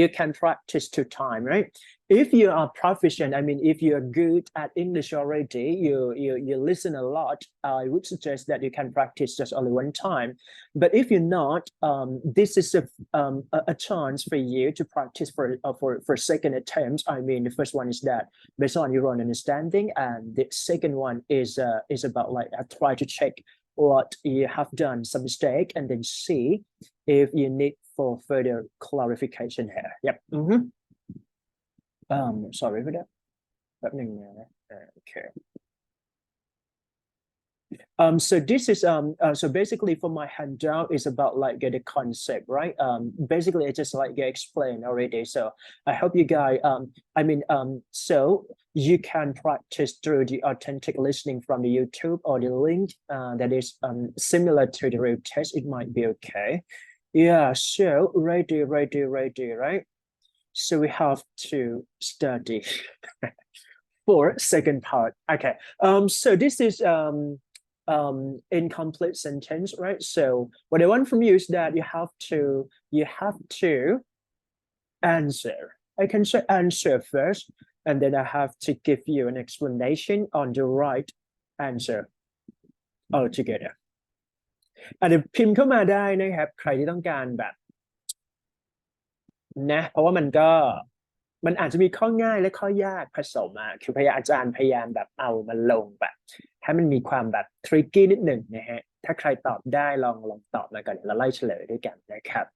you can practice to time, right? If you are proficient, I mean, if you're good at English already, you listen a lot, I would suggest that you can practice just only one time. But if you're not, this is a chance for you to practice for second attempt. I mean, the first one is that based on your own understanding, and the second one is about like try to check what you have done some mistake and then see if you need for further clarification here. Yep. Sorry for that. Okay. So this is so basically for my handout is about like the concept, right? Basically I just like explained already. So I hope you guys so you can practice through the authentic listening from the YouTube or the link that is similar to the real test. It might be okay. Yeah, so ready, right? So we have to study for second part. Okay. So this is incomplete sentence, right? So what I want from you is that you have to answer. I can say answer first, and then I have to give you an explanation on the right answer altogether. อาจจะพิมพ์เข้ามาได้นะครับใครที่ต้องการแบบนะเพราะว่ามันอาจจะมีข้อง่ายและข้อยากผสมคืออาจารย์พยายามแบบเอามันลงแบบให้มันมีความแบบทริกกี้นิดหนึ่งนะฮะถ้าใครตอบได้ลองตอบมาก่อนแล้วไล่เฉลยด้วยกันนะครับ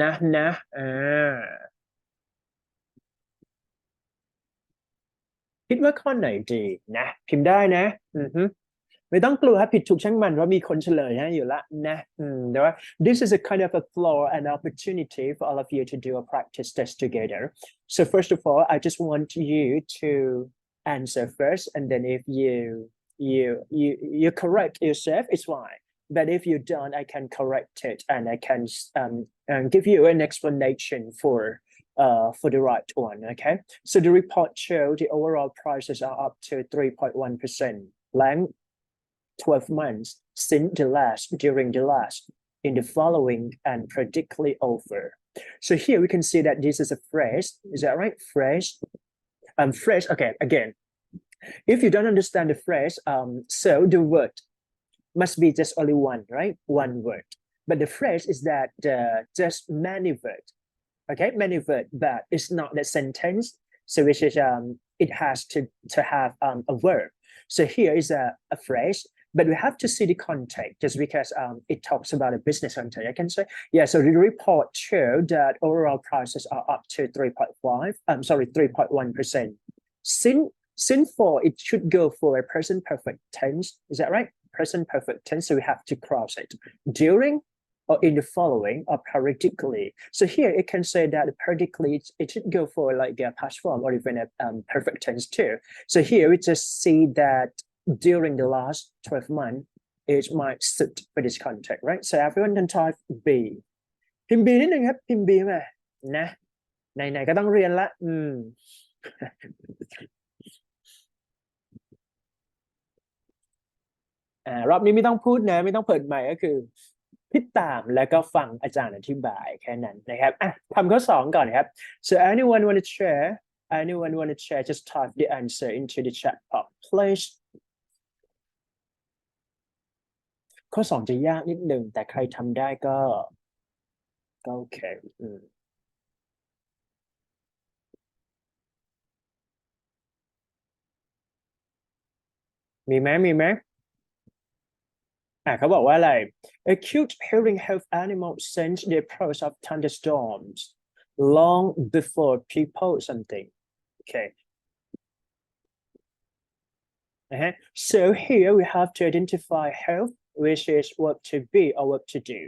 นะคิดว่าข้อไหนดีนะพิมพ์ได้นะไม่ต้องกลัวผิดถูกช่างมันว่ามีคนเฉลยให้อยู่ละนะแต่ว่า this is a kind of a floor and opportunity for all of you to do a practice test together. So first of all, I just want you to answer first, and then if you correct yourself, it's fine. But if you don't, I can correct it and I can give you an explanation for the right one. Okay. So the report show the overall prices are up to 3.1%. Length 12 months during the last in the following and predictably over. So here we can see that this is a phrase. Is that right? Phrase. Okay, again, if you don't understand the phrase, so the word must be just only one, right? One word. But the phrase is that just many words. Okay, many words, but it's not the sentence. So which is it has to have a verb. So here is a phrase, but we have to see the context just because it talks about a business context. I can say, yeah, so the report showed that overall prices are up to 3.1%. Since for it should go for a present perfect tense. Is that right? Present perfect tense. So we have to cross it during or in the following or periodically. So here it can say that periodically it should go for like a past form or even a perfect tense too. So here we just see that during the last 12 months, it might sit for this context, right? So everyone can type B. พิมพ์ B นิดนึงครับพิมพ์ B มานะไหนๆก็ต้องเรียนละรอบนี้ไม่ต้องพูดนะไม่ต้องเปิดใหม่ก็คือพิดตามแล้วก็ฟังอาจารย์อธิบายแค่นั้นนะครับทำข้อ2ก่อนครับ so anyone want to share just type the answer into the chat box please ข้อ2จะยากนิดหนึ่งแต่ใครทำได้ก็โอเคมีไหม เขาบอกว่าอะไร acute hearing help animals sense the approach of thunderstorms long before people something okay so here we have to identify help which is verb to be or verb to do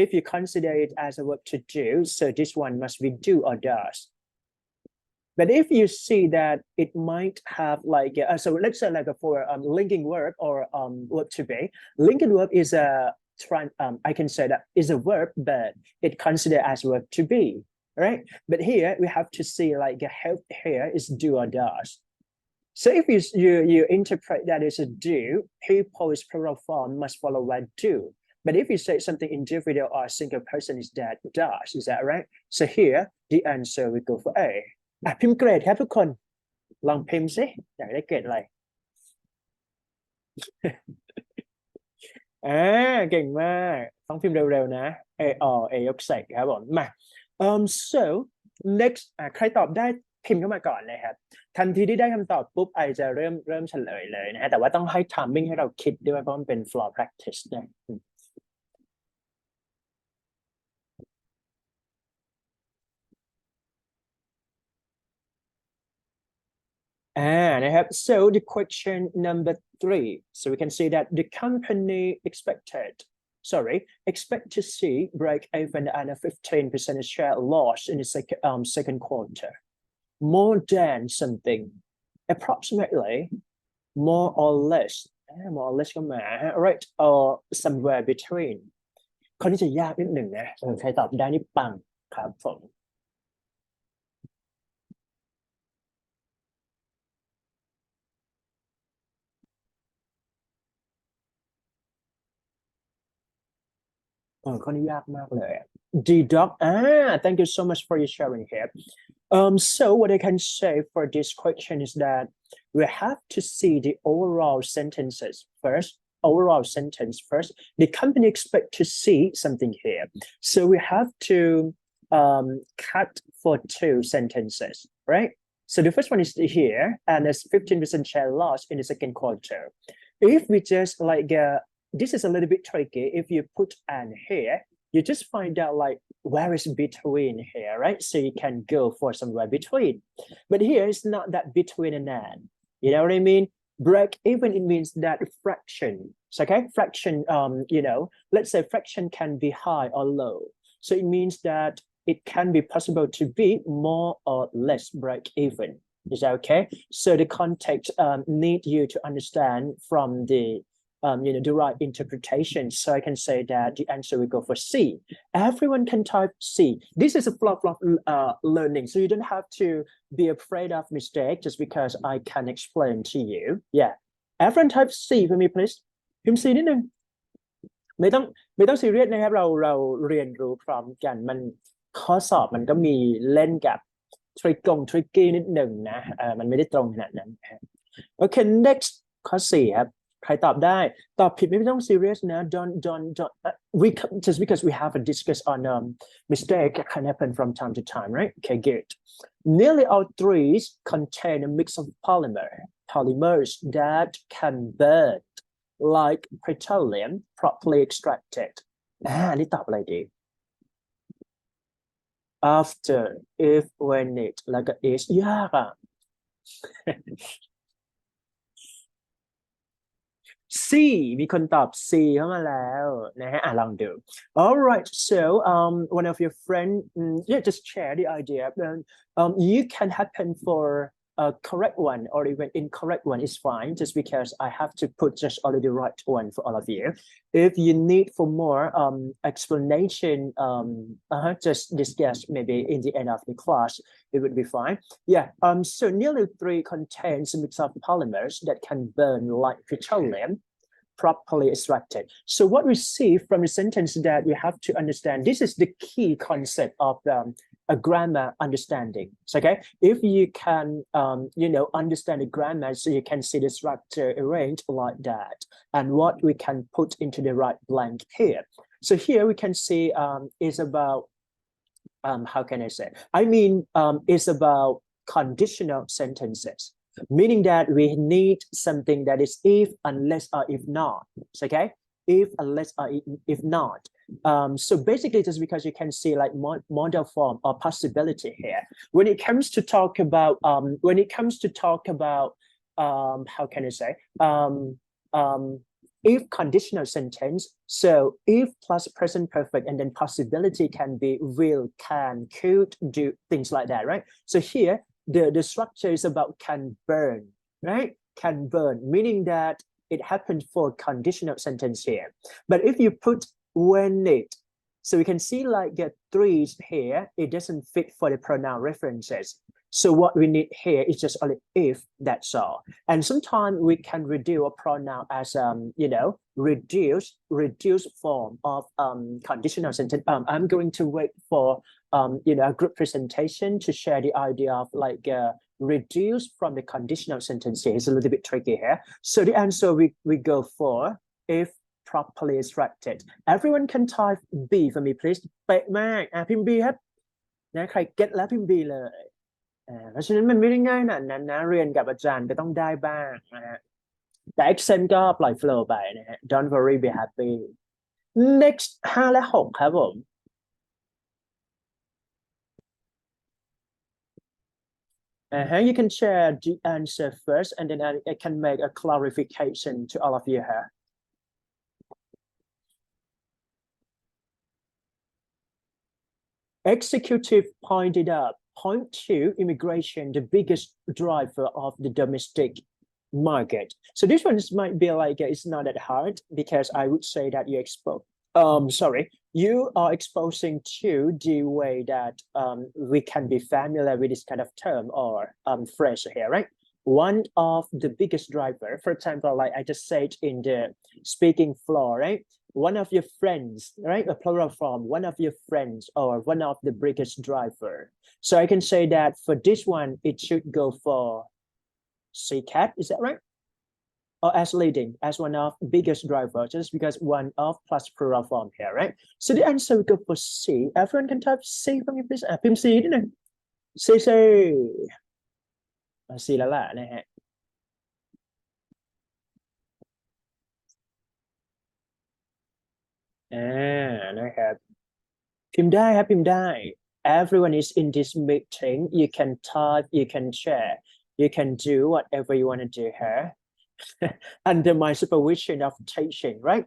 if you consider it as a verb to do so this one must be do or does but if you see that it might have like so let's say like for linking verb or verb to be linking verb is a I can say that is a verb but it considered as verb to be right but here we have to see like help here is do or does so if you interpret that as a do people is plural form must follow by do but if you say something individual or single person is that does is that right so here the answer will go for Aพิมพ์เกรดครับทุกคนลองพิมพ์สิอยากได้เกรดอะไรเก่งมากต้องพิมพ์เร็วๆนะ A ยกใส่ครับผมมาso next ใครตอบได้พิมพ์เข้ามาก่อนนะครับทันทีที่ได้คำตอบปุ๊บไอจะเริ่มเฉลยเลยนะฮะแต่ว่าต้องให้ timing ให้เราคิดด้วยเพราะมันเป็น floor practice นะนะครับ so the question number 3 so we can see that the company expect to see break even and a 15% share loss in the second quarter more than something approximately more or less ก็มา right or somewhere between ข้อนี้จะยากนิดหนึ่งนะใครตอบได้นี่ปังครับผมข้อนี้ยากมากเลย deduct thank you so much for your sharing here so what I can say for this question is that we have to see the overall sentences first the company expect to see something here so we have to cut for 2 sentences right so the first one is here and there's 15% share loss in the second quarter if we just like this is a little bit tricky if you put an here you just find out like where is between here right so you can go for somewhere between but here it's not that between and an you know what I mean break even it means that fraction okay fraction let's say fraction can be high or low so it means that it can be possible to be more or less break even is that okay so the context need you to understand from the the right interpretation. So I can say that the answer will go for C. Everyone can type C. This is a flow learning, so you don't have to be afraid of mistake just because I can explain to you. Yeah, everyone type C for me, please. พิมพ์ C นิดนึงไม่ต้องซีเรียสนะครับเราเรียนรู้พร้อมกันมันข้อสอบมันก็มีเล่นกับทริกกี้นิดหนึ่งนะมันไม่ได้ตรงขนาดนั้นโอเค next ข้อ 4 ครับใครตอบได้ตอบผิดไม่ต้อง serious นะ don't we just because we have a discuss on mistake can happen from time to time right okay good nearly all trees contain a mix of polymers that can burn like petroleum properly extracted อันนี้ตอบอะไรดี after if when it แล้วก็ is ยากอ่ะC มีคนตอบ C เข้ามาแล้วนะฮะลองดู all right so one of your friend just share the idea you can happen for a correct one or even incorrect one is fine just because I have to put just only the right one for all of you if you need for more explanation just discuss maybe in the end of the class it would be fine yeah so nearly 3 contains a mix of polymers that can burn like petroleum properly extracted so what we see from the sentence that we have to understand this is the key concept of a grammar understanding so, okay if you can understand the grammar so you can see the structure arranged like that and what we can put into the right blank here so here we can see is about how can I say I mean it's about conditional sentences meaning that we need something that is if unless or if not okay if, unless, or if not. So basically, just because you can see like model form or possibility here. When it comes to talk about, how can I say, if conditional sentence, so if plus present perfect and then possibility can be will, can, could, do, things like that, right? So here, the structure is about can burn, right? Can burn, meaning that it happened for conditional sentence here. But if you put when it, so we can see like get threes here, it doesn't fit for the pronoun references. So what we need here is just only if, that's all. And sometimes we can reduce a pronoun as reduce form of conditional sentence. I'm going to wait for a group presentation to share the idea of like reduce from the conditional sentence here. It's a little bit tricky here. So the answer we go for if properly instructed. Everyone can type B for me, please. เป๊ะมากพิมพ์ B ครับนะใคร get แล้วพิมพ์ B เลยเพราะฉะนั้นมันไม่ได้ง่ายขนาดนั้นนะเรียนกับอาจารย์ก็ต้องได้บ้างนะฮะแต่ accent ก็ปล่อย flow ไปนะฮะ don't worry be happy next 5 และ 6 ครับผม you can share the answer first and then I can make a clarification to all of you here. Executive pointed out, point to immigration, the biggest driver of the domestic market. So this one might be like, it's not that hard because I would say that you are exposing to the way that we can be familiar with this kind of term or phrase here, right? One of the biggest driver, for example, like I just said in the speaking floor, right? One of your friends, right? A plural form, one of your friends or one of the biggest driver. So I can say that for this one, it should go for C cat, is that right? Or as leading, as one of biggest driver, just because one of plus plural form here, right? So the answer will go for C. Everyone can type C for me, please. Pim C, didn't it? C. C แล้วล่ะนะฮะนะครับพิมพ์ได้ครับพิมพ์ได้ everyone is in this meeting you can type you can share you can do whatever you want to do here under my supervision of teaching right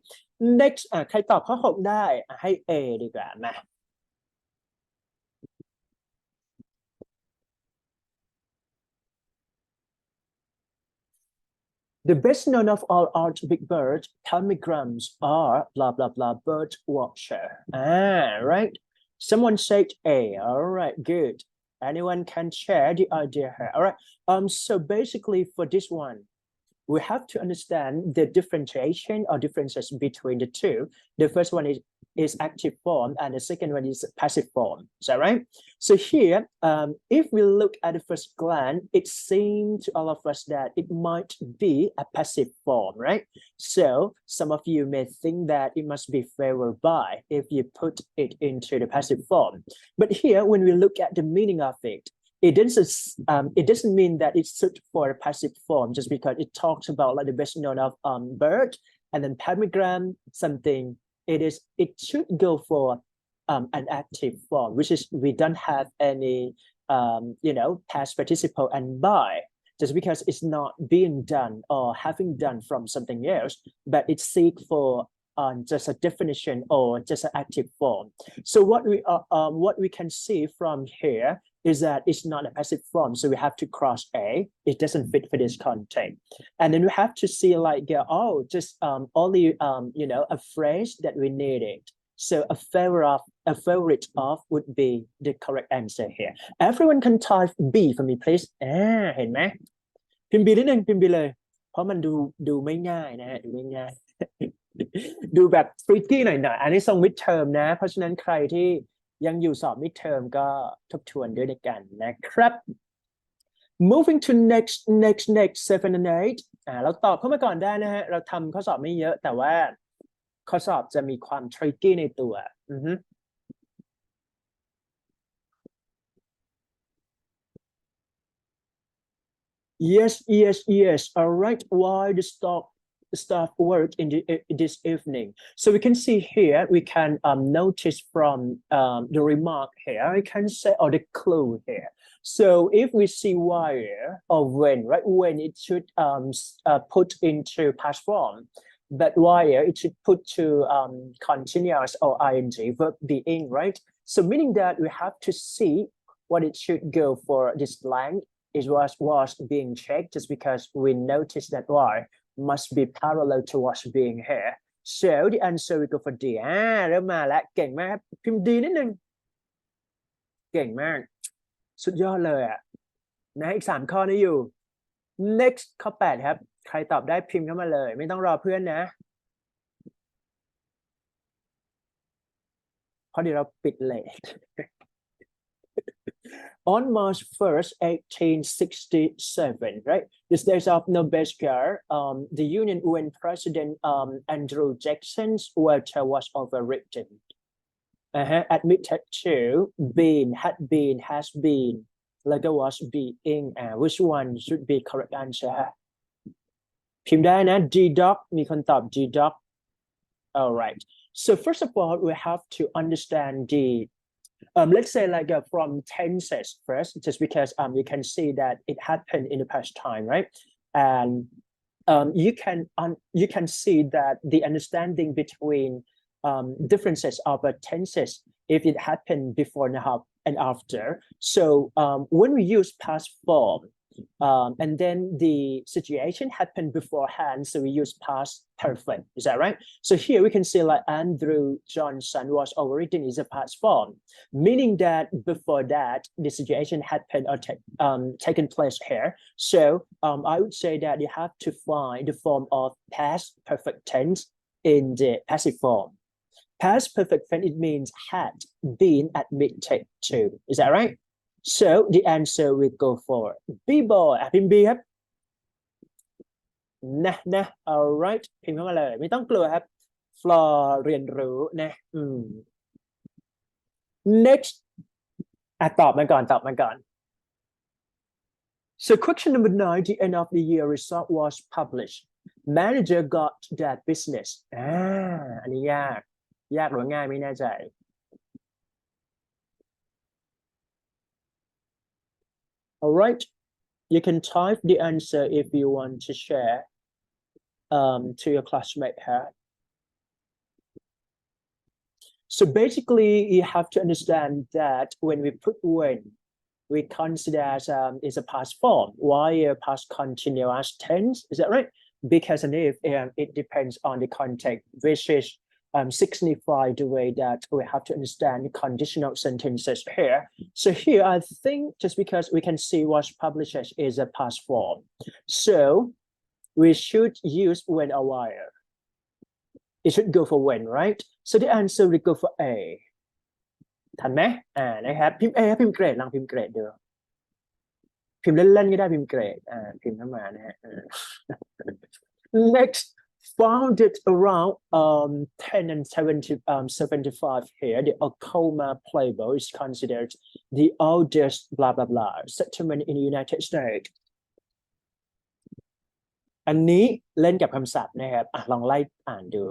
next ใครตอบข้อ 6 ได้ให้ A ดีกว่ามา The best known of all art big birds, palmigrams are blah blah blah bird watcher. Right. Someone said A. All right, good. Anyone can share the idea here. All right. So basically for this one, we have to understand the differentiation or differences between the two. The first one is active form and the second one is passive form. Is that right? So here, if we look at the first glance, it seems to all of us that it might be a passive form, right? So some of you may think that it must be favored by if you put it into the passive form. But here, when we look at the meaning of it, it doesn't mean that it's suited for a passive form just because it talks about like the best known of bird and then palmigram something. It should go for an active form, which is we don't have any past participle and by just because it's not being done or having done from something else, but it seek for just a definition or just an active form. So what we can see from here is that it's not a passive form, so we have to cross A. It doesn't fit for this content, and then we have to see like only a phrase that we needed. So a favorite of would be the correct answer here. Everyone can type B for me, please. เห็นไหมพิมพ์ B นิดนึงพิมพ์ B เลยเพราะมันดูไม่ง่ายนะฮะดูไม่ง่าย ดูแบบฟริกกี้หน่อยๆอันนี้ส่ง midterm นะเพราะฉะนั้นใครที่ยังอยู่สอบ midterm ก็ทบทวนด้วยกันนะครับ moving to next 7 and 8เราตอบเข้ามาก่อนได้นะฮะเราทำข้อสอบไม่เยอะแต่ว่าข้อสอบจะมีความ tricky ในตัวYes. All right. Why the stock start work in this evening. So we can see here, we can notice from the remark here, I can say, or the clue here. So if we see where or when, right, when it should put into past form, but where it should put to continuous or ing verb being, right? So meaning that we have to see what it should go for this blank. It was being checked just because we noticed that why must be parallel to what's being here. So the answer we go for D เริ่มมาแล้วเก่งมากพิมพ์ดีนิดนึงเก่งมากสุดยอดเลยอ่ะนะอีก3ข้อนี้อยู่ next ข้อ8ครับใครตอบได้พิมพ์เข้ามาเลยไม่ต้องรอเพื่อนนะเพราะเดี๋ยวเราปิดเลทOn March 1st, 1867, right? This days of Nebraska, the Union when President Andrew Jackson's letter was overwritten. Admitted to, been, had been, has been, like was being. Which one should be correct answer? พิมพ์ได้นะ G-Doc มีคนตอบ G-Doc. All right. So first of all, we have to understand the let's say like from tenses first, just because you can see that it happened in the past time, right? And you can see that the understanding between differences of tenses if it happened before and after. So when we use past form, and then the situation happened beforehand, so we use past perfect. Is that right? So here we can see like Andrew Johnson was overwritten is a past form, meaning that before that the situation happened or taken place here. So I would say that you have to find the form of past perfect tense in the passive form. Past perfect tense, it means had been admitted to. Is that right? So the answer we go for B-boy พิมพ์ B ครับนะ alright พิมพ์เข้ามาเลยไม่ต้องกลัวครับ floor เรียนรู้นะ next ตอบมาก่อน so question number 9 the end of the year result was published manager got that business อันนี้ยากหรือง่ายไม่แน่ใจ All right, you can type the answer if you want to share to your classmate here. So basically, you have to understand that when we put when, we consider as is a past form, while past continuous tense. Is that right? Because and if it depends on the context, which is signify the way that we have to understand the conditional sentences here. So here, I think just because we can see what publishes is a past form. So we should use when or while. It should go for when, right? So the answer will go for A. ทันไหมนะครับพิมพ์ A พิมพ์เกรดลองพิมพ์เกรดดูพิมพ์เล่นๆก็ได้พิมพ์เกรดพิมพ์เข้ามานะฮะnext founded around 10 and 75 here, the Oklahoma Playboy is considered the oldest blah blah blah settlement in the United States. อันนี้เล่นกับคำศัพท์นะครับลองไล่อ่านดู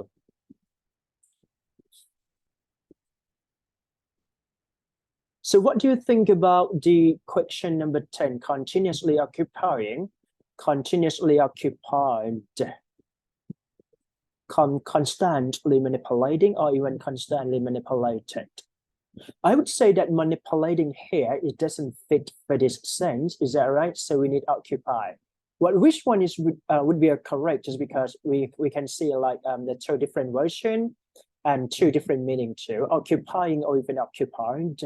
So what do you think about the question number 10? Continuously occupying, continuously occupied, constantly manipulating, or even constantly manipulated? I would say that manipulating here, it doesn't fit for this sense. Is that right? So we need occupy. Which one is would be correct? Just because we can see like the two different versions and two different meaning too, occupying or even occupied.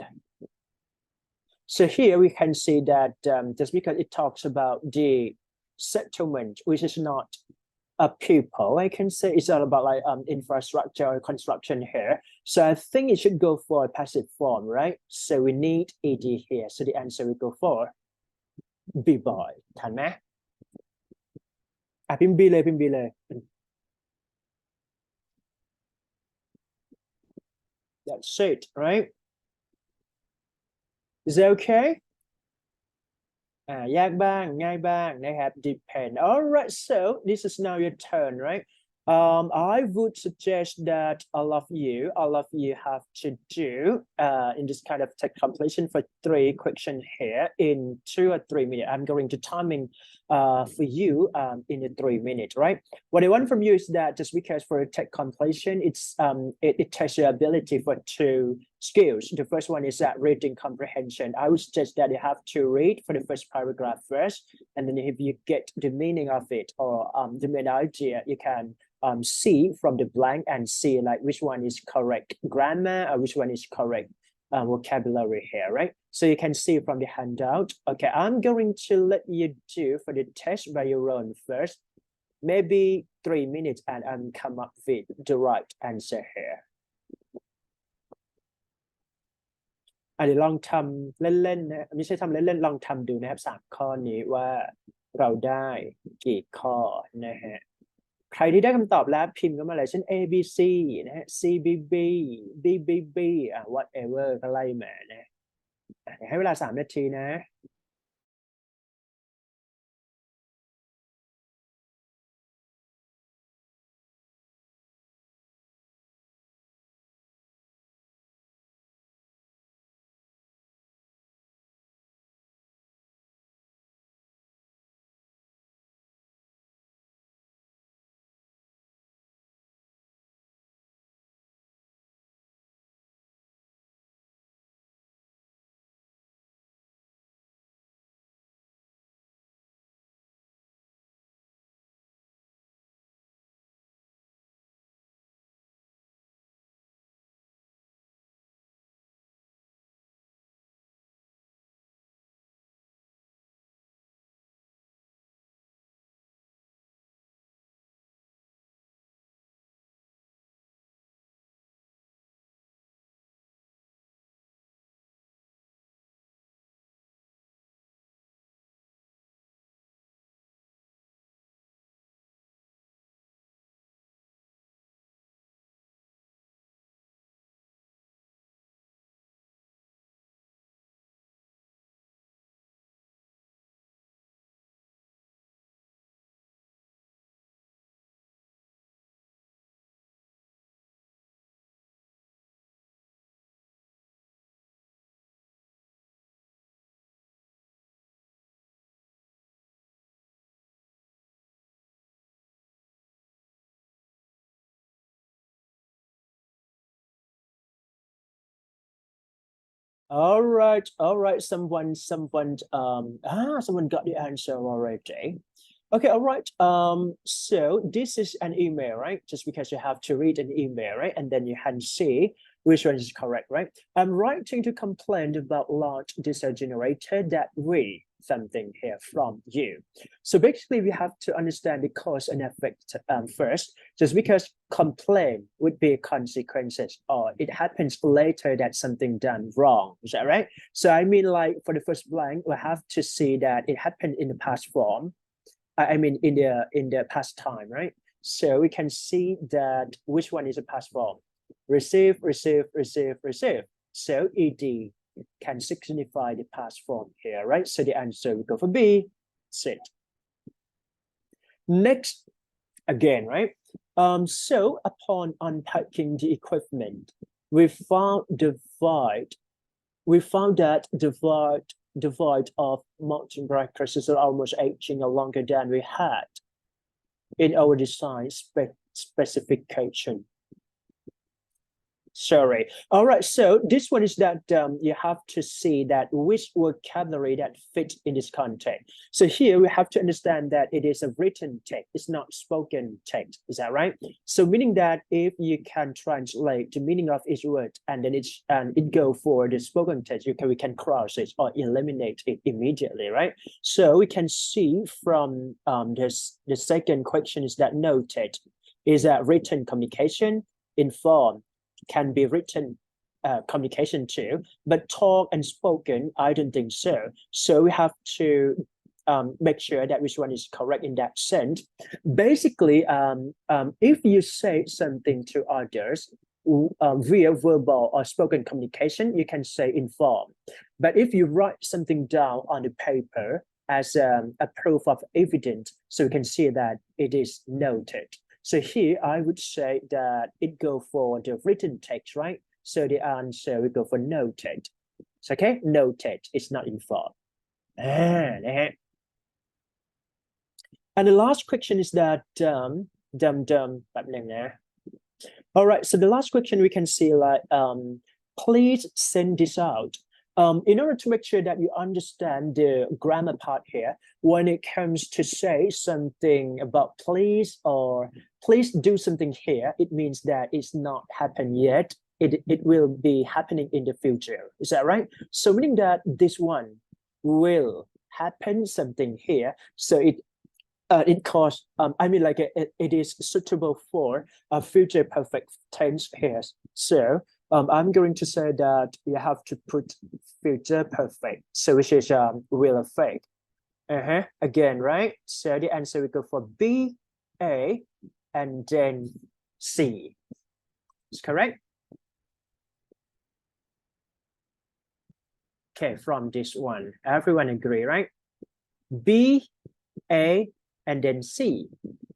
So here we can see that just because it talks about the settlement, which is not a people, I can say it's all about like infrastructure or construction here. So I think it should go for a passive form, right? So we need ed here. So the answer we go for B-boy. ทันไหมพิมพ์ B เลยพิมพ์ B เลย That's it, right? Is that okay? ยากบ้างง่ายบ้างนะครับ depend. All right, so this is now your turn, right? I would suggest that all of you have to do in this kind of tech completion for 3 questions here in 2 or 3 minutes. I'm going to timing for you in 3 minutes, right? What I want from you is that just because for tech completion, it takes your ability for 2 skills. The first one is that reading comprehension. I would suggest that you have to read for the first paragraph first, and then if you get the meaning of it or the main idea, you can see from the blank and see like which one is correct grammar or which one is correct vocabulary here, right? So you can see from the handout. Okay, I'm going to let you do for the test by your own first, maybe 3 minutes, and come up with the right answer here. เดี๋ยวลองทำเล่นๆนะไม่ใช่ทำเล่นๆลองทำดูนะครับ3ข้อนี้ว่าเราได้กี่ข้อนะฮะใครที่ได้คำตอบแล้วพิมพ์เข้ามาเลยเช่น A B C นะฮะ C B B B B B whatever ก็ไล่มานะให้เวลา3 นาทีนะ All right. Someone got the answer already. Okay, all right. So this is an email, right? Just because you have to read an email, right? And then you can see which one is correct, right? I'm writing to complain about large diesel generator that we something here from you. So basically we have to understand the cause and effect first, just because complaint would be consequences or it happens later that something done wrong. Is that right? So I mean, like for the first blank, we have to see that it happened in the past form. I mean in the past time, right? So we can see that which one is a past form. Receive. So ed can signify the past form here, right? So the answer will go for B. Sit. Next, again, right? So upon unpacking the equipment, we found that the void of mountain breakers is almost 18 or longer than we had in our design specification. Sorry. All right. So this one is that you have to see that which vocabulary that fits in this context. So here we have to understand that it is a written text. It's not spoken text. Is that right? So meaning that if you can translate the meaning of each word and then it go for the spoken text, we can cross it or eliminate it immediately, right? So we can see from the second question is that noted is that written communication informed can be written communication too, but talk and spoken, I don't think so. So we have to make sure that which one is correct in that sense. Basically, if you say something to others via verbal or spoken communication, you can say inform. But if you write something down on the paper, as a proof of evidence. So we can see that it is noted. So here I would say that it go for the written text, right? So the answer we go for noted. So, okay, noted. It's not informed. And the last question is that all right, so the last question we can see like please send this out. In order to make sure that you understand the grammar part here, when it comes to say something about please or please do something here, it means that it's not happened yet. It will be happening in the future. Is that right? So meaning that this one will happen something here. So it calls I mean like it is suitable for a future perfect tense here. So I'm going to say that you have to put future perfect, so which is will affect. Again, right? So the answer will go for B, A, and then C. Is correct? Okay, from this one, everyone agree, right? B, A, and then C.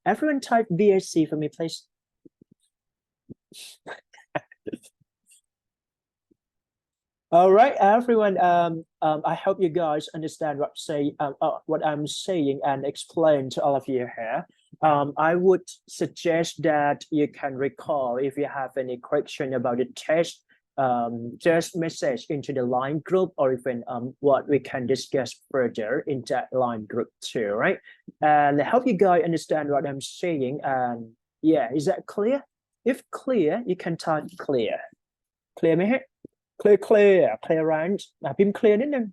Everyone type B or C for me, please. All right, everyone. I hope you guys understand what I'm saying and explain to all of you here. I would suggest that you can recall if you have any question about the test. Just message into the line group, or even what we can discuss further in that line group too, right? And I hope you guys understand what I'm saying. And yeah, is that clear? If clear, you can type clear. Clear me here? Clear range พิมพ์ clear นิดนึง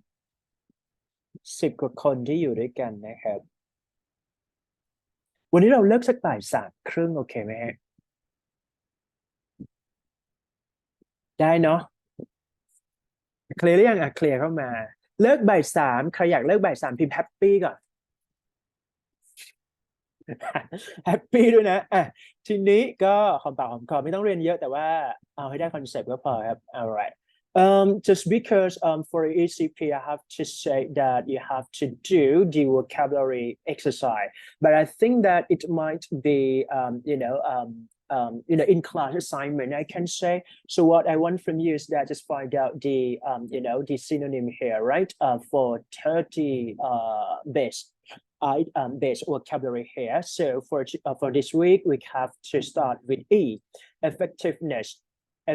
10 กว่าคนที่อยู่ด้วยกันนะครับวันนี้เราเลิกสักบ่าย 3:30โอเคไหมฮะได้เนาะเคลียร์หรือยังเคลียร์เข้ามาเลิกบ่าย 3ใครอยากเลิกบ่าย 3พิมพ์แฮปปี้ก่อนแฮปปี้ด้วยนะทีนี้ก็หอมปากหอมคอไม่ต้องเรียนเยอะแต่ว่าเอาให้ได้คอนเซ็ปต์ก็พอครับ alright. Just because for ECP, I have to say that you have to do the vocabulary exercise, but I think that it might be in class assignment, I can say. So what I want from you is that just find out the the synonym here, right? For 30 base vocabulary here. So for this week, we have to start with E, effectiveness.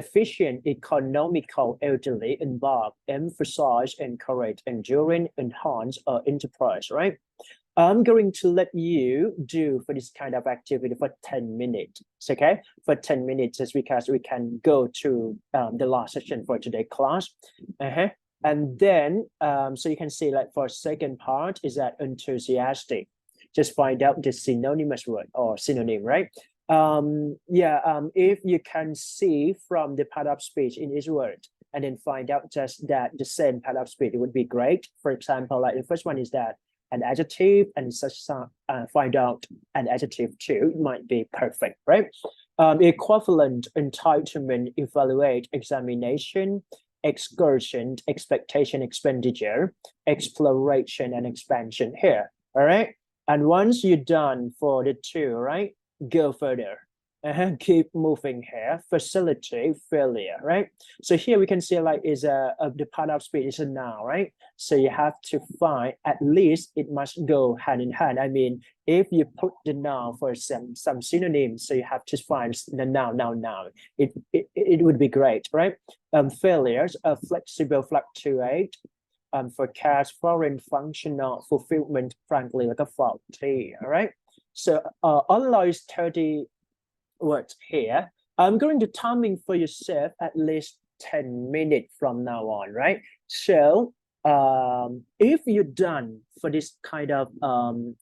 Efficient, economical, elderly, involved, emphasize, encourage, enduring, enhance, or enterprise, right? I'm going to let you do for this kind of activity for 10 minutes, okay? For 10 minutes, just because we can go to the last session for today's class. And then, so you can see like for second part is that enthusiastic. Just find out the synonymous word or synonym, right? If you can see from the part of speech in each word and then find out just that the same part of speech, it would be great. For example, like the first one is that an adjective, and find out an adjective too, it might be perfect, right? Equivalent, entitlement, evaluate, examination, excursion, expectation, expenditure, exploration, and expansion here, all right? And once you're done for the two, right? Go further. Keep moving here. Facility, failure, right? So here we can see like is the part of speech is a noun, right? So you have to find at least it must go hand in hand. I mean, if you put the noun for some synonyms, so you have to find the noun. It would be great, right? Failures, flexible, fluctuate, forecast, foreign, functional, fulfillment, frankly, like a faulty, all right? So all those 30 words here, I'm going to timing for yourself at least 10 minutes from now on, right? So if you're done for this kind of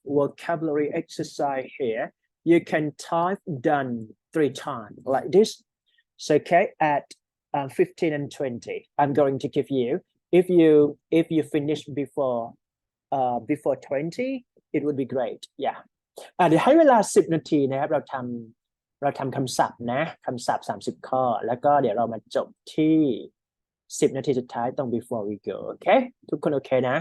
vocabulary exercise here, you can type done 3 times like this. So okay, at 15 and 20, I'm going to give you. If you finish before 20, it would be great. Yeah. เดี๋ยวให้เวลา10 นาทีนะครับเราทำคำศัพท์นะคำศัพท์30 ข้อแล้วก็เดี๋ยวเรามาจบที่10 นาทีสุดท้ายตรง before we go โอเคทุกคนโอเคนะ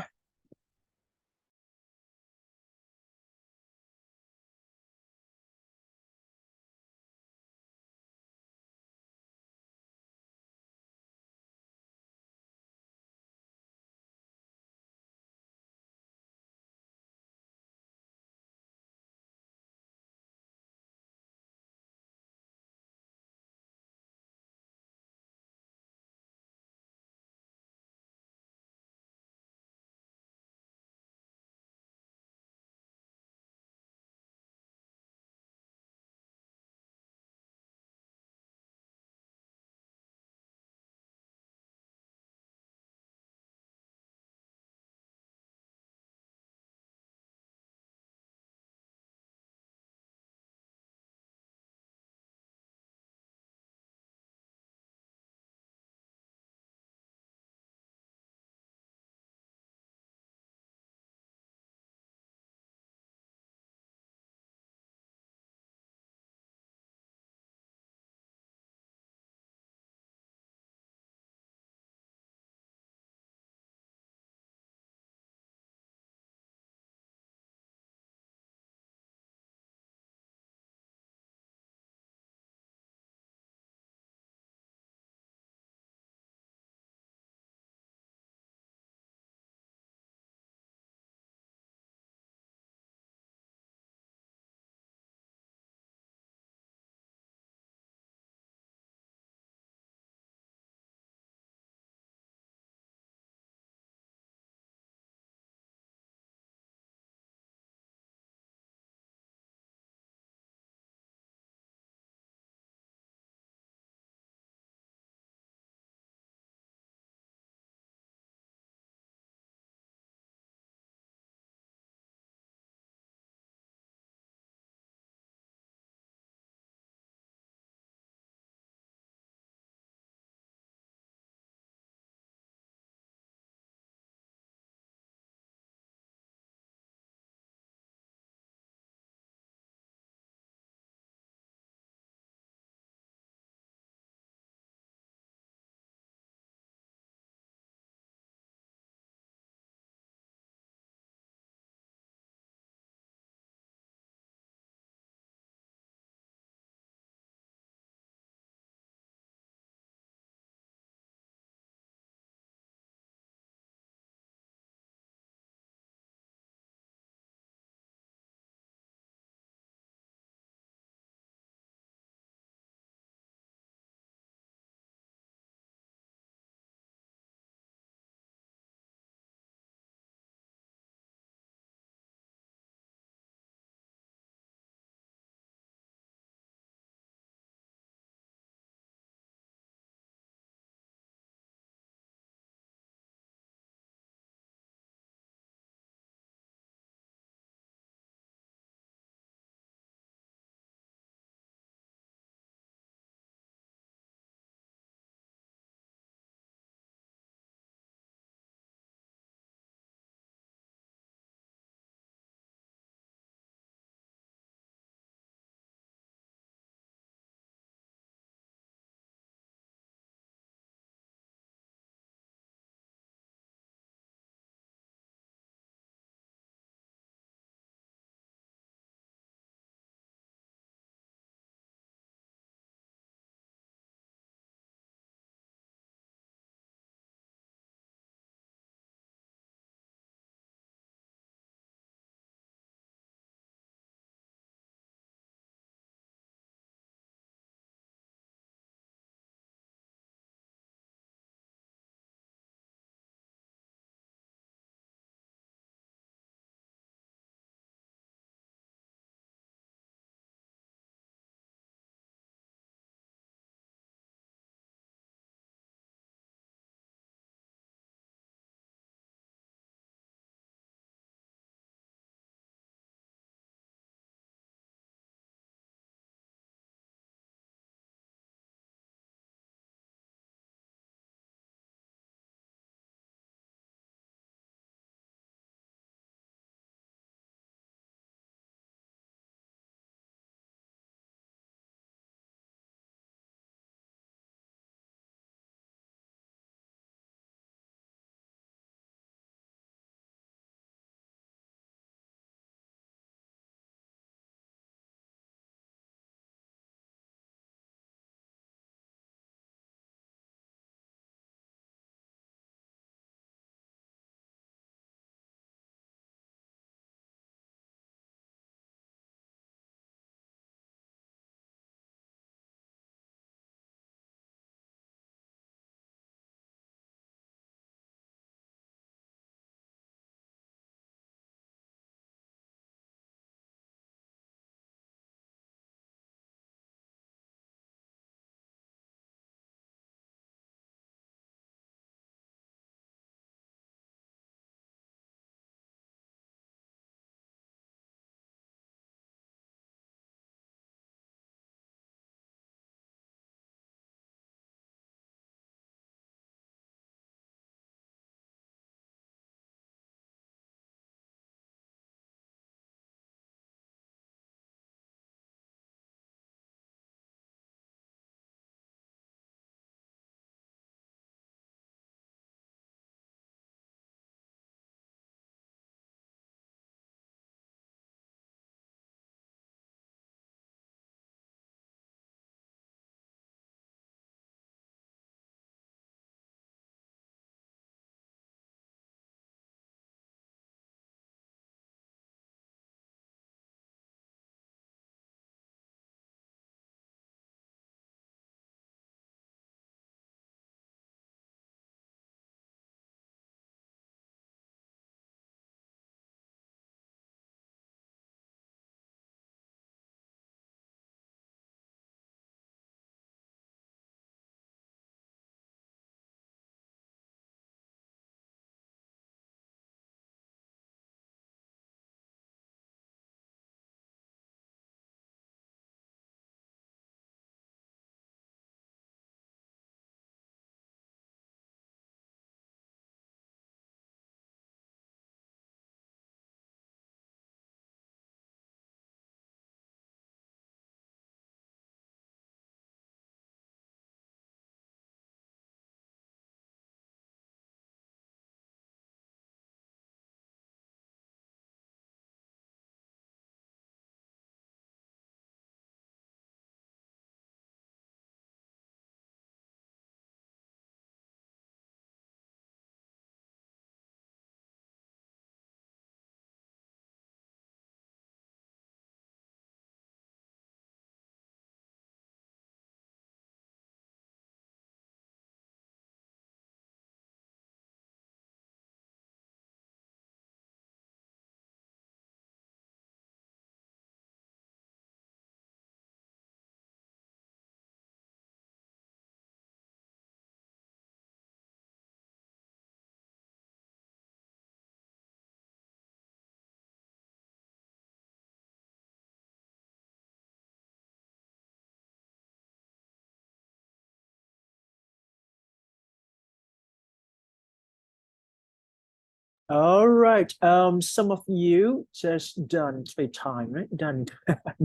All right. Some of you just done 3 times, right? Done,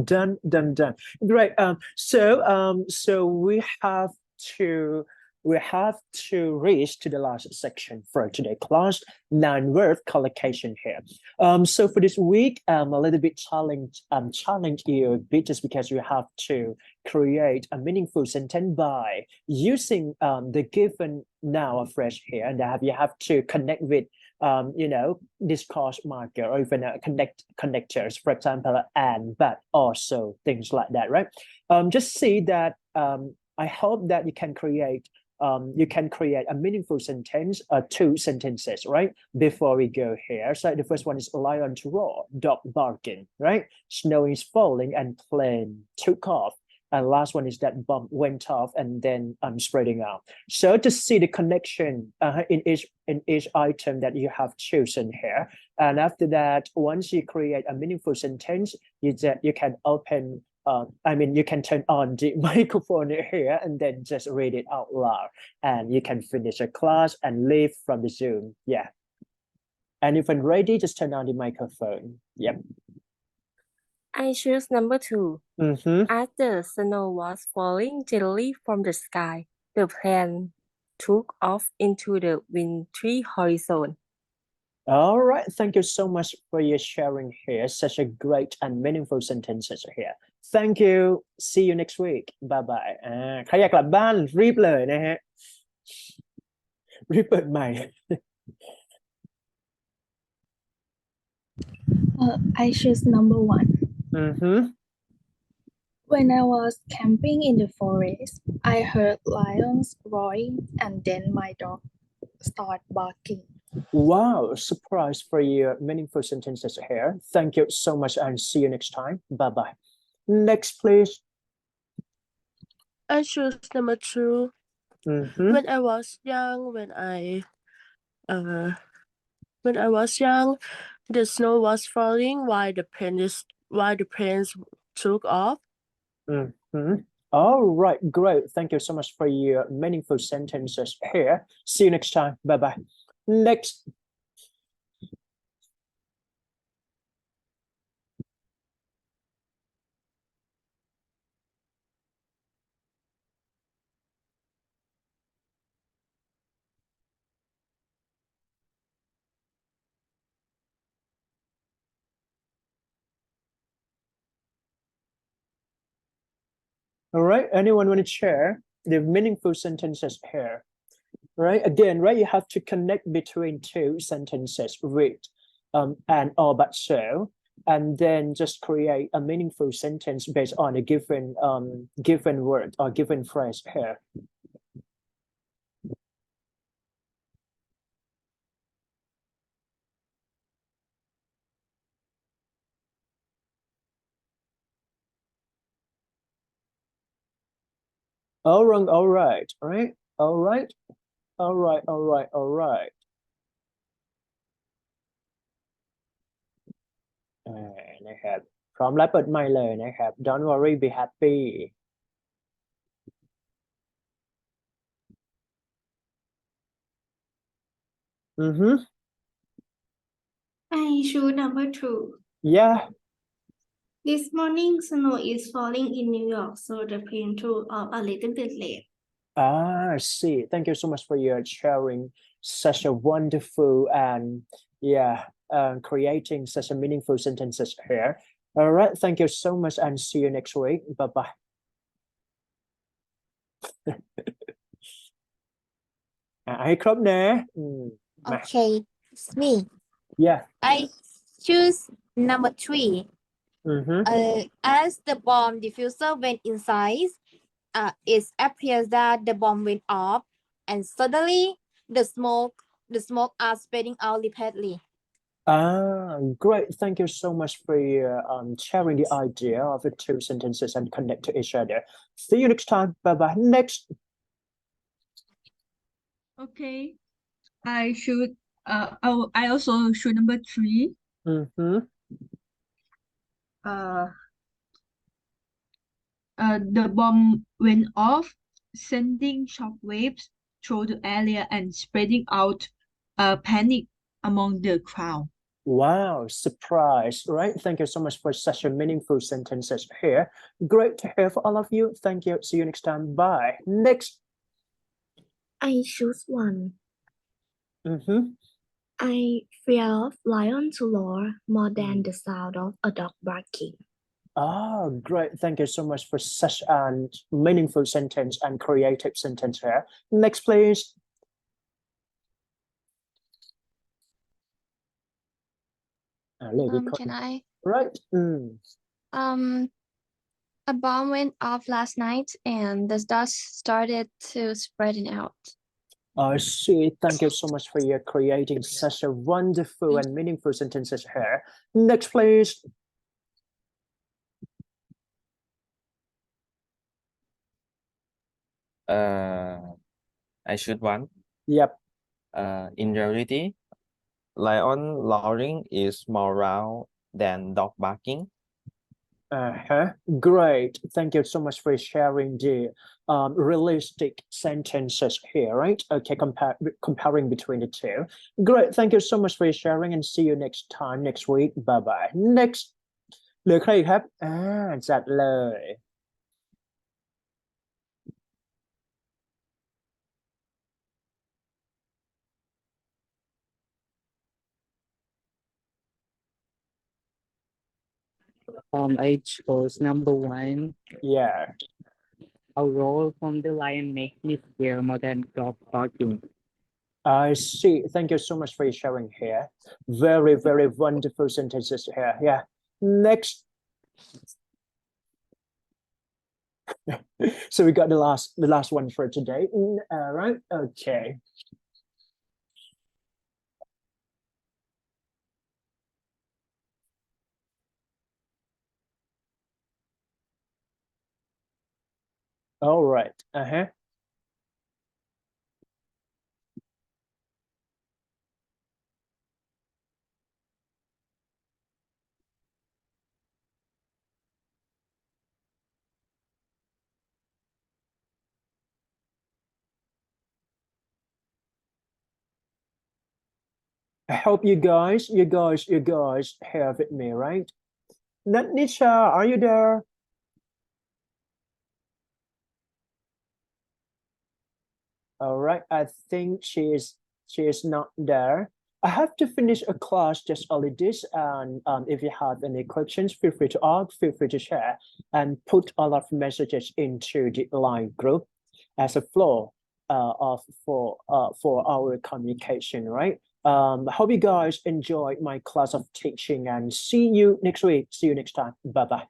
done. Great. So we have to reach to the last section for today class, non-verb collocation here. So for this week, a little bit challenge you a bit just because you have to create a meaningful sentence by using the given noun phrase here, and you have to connect with discourse marker or even connectors, for example, and, but, also, things like that, right? Just see that I hope that you can create a meaningful sentence, 2 sentences, right? Before we go here. So the first one is lion to roar, dog barking, right? Snow is falling and plane took off. And last one is that bomb went off and then spreading out. So to see the connection in each item that you have chosen here, and after that, once you create a meaningful sentence, you can open. You can turn on the microphone here and then just read it out loud, and you can finish a class and leave from the Zoom. Yeah. And if I'm ready, just turn on the microphone. Yep. I choose number 2. As the snow was falling gently from the sky, the plane took off into the wintry horizon. All right, thank you so much for your sharing here. Such a great and meaningful sentences here. Thank you. See you next week. Bye bye. ใครอยากกลับบ้านรีบเลยนะฮะ รีบเปิดใหม่ I choose number 1. When I was camping in the forest, I heard lions roaring and then my dog started barking. Wow, surprise for your meaningful sentences here. Thank you so much and see you next time. Bye bye. Next, please. I choose number 2. When I was young, the snow was falling while the planes took off. All right, great. Thank you so much for your meaningful sentences here. See you next time. Bye bye. Next. All right, anyone want to share the meaningful sentences here? Right, again, right, you have to connect between 2 sentences with and or but so, and then just create a meaningful sentence based on a given word or given phrase here. All right, right? All right. นะครับพร้อมแล้วเปิดไมค์เลยนะครับ Don't worry, be happy. I choose number 2. Yeah. This morning, snow is falling in New York, so the plane took off a little bit late. I see. Thank you so much for your sharing such a wonderful and creating such a meaningful sentences here. All right. Thank you so much and see you next week. Bye bye. Ai cróp nè. Okay, it's me. Yeah. I choose number 3. As the bomb diffuser went inside, it appears that the bomb went off, and suddenly the smoke are spreading out rapidly. Great. Thank you so much for your sharing the idea of the 2 sentences and connect to each other. See you next time. Bye bye. Next. Okay. I also should number 3. The bomb went off, sending shockwaves through the area and spreading out panic among the crowd. Wow, surprise, right? Thank you so much for such a meaningful sentences here. Great to hear for all of you. Thank you. See you next time. Bye. Next. I choose one. Mm-hmm. I fear of lion to roar more than the sound of a dog barking. Oh, great. Thank you so much for such a meaningful sentence and creative sentence here. Next, please. Can I? Right. A bomb went off last night and the dust started to spreading out. I see. Thank you so much for your creating such a wonderful and meaningful sentences here. Next, please. I should one. Yep. In reality, lion roaring is more loud than dog barking. Great. Thank you so much for sharing the realistic sentences here, right? Okay, comparing between the two. Great. Thank you so much for sharing and see you next time, next week. Bye bye. Next เหลือใครอีกครับจัดเลย I chose number one. Yeah. A roar from the lion makes me scare more than dog barking. I see. Thank you so much for sharing here. Very, very wonderful sentences here. Yeah. Next. So we got the last one for today. Right. Okay. All right. I hope you guys here with me, right? Nisha, are you there? All right, I think she is not there. I have to finish a class just only this, and if you have any questions, feel free to ask, feel free to share, and put all of messages into the line group as a flow for our communication, right? Hope you guys enjoyed my class of teaching, and see you next week. See you next time. Bye bye.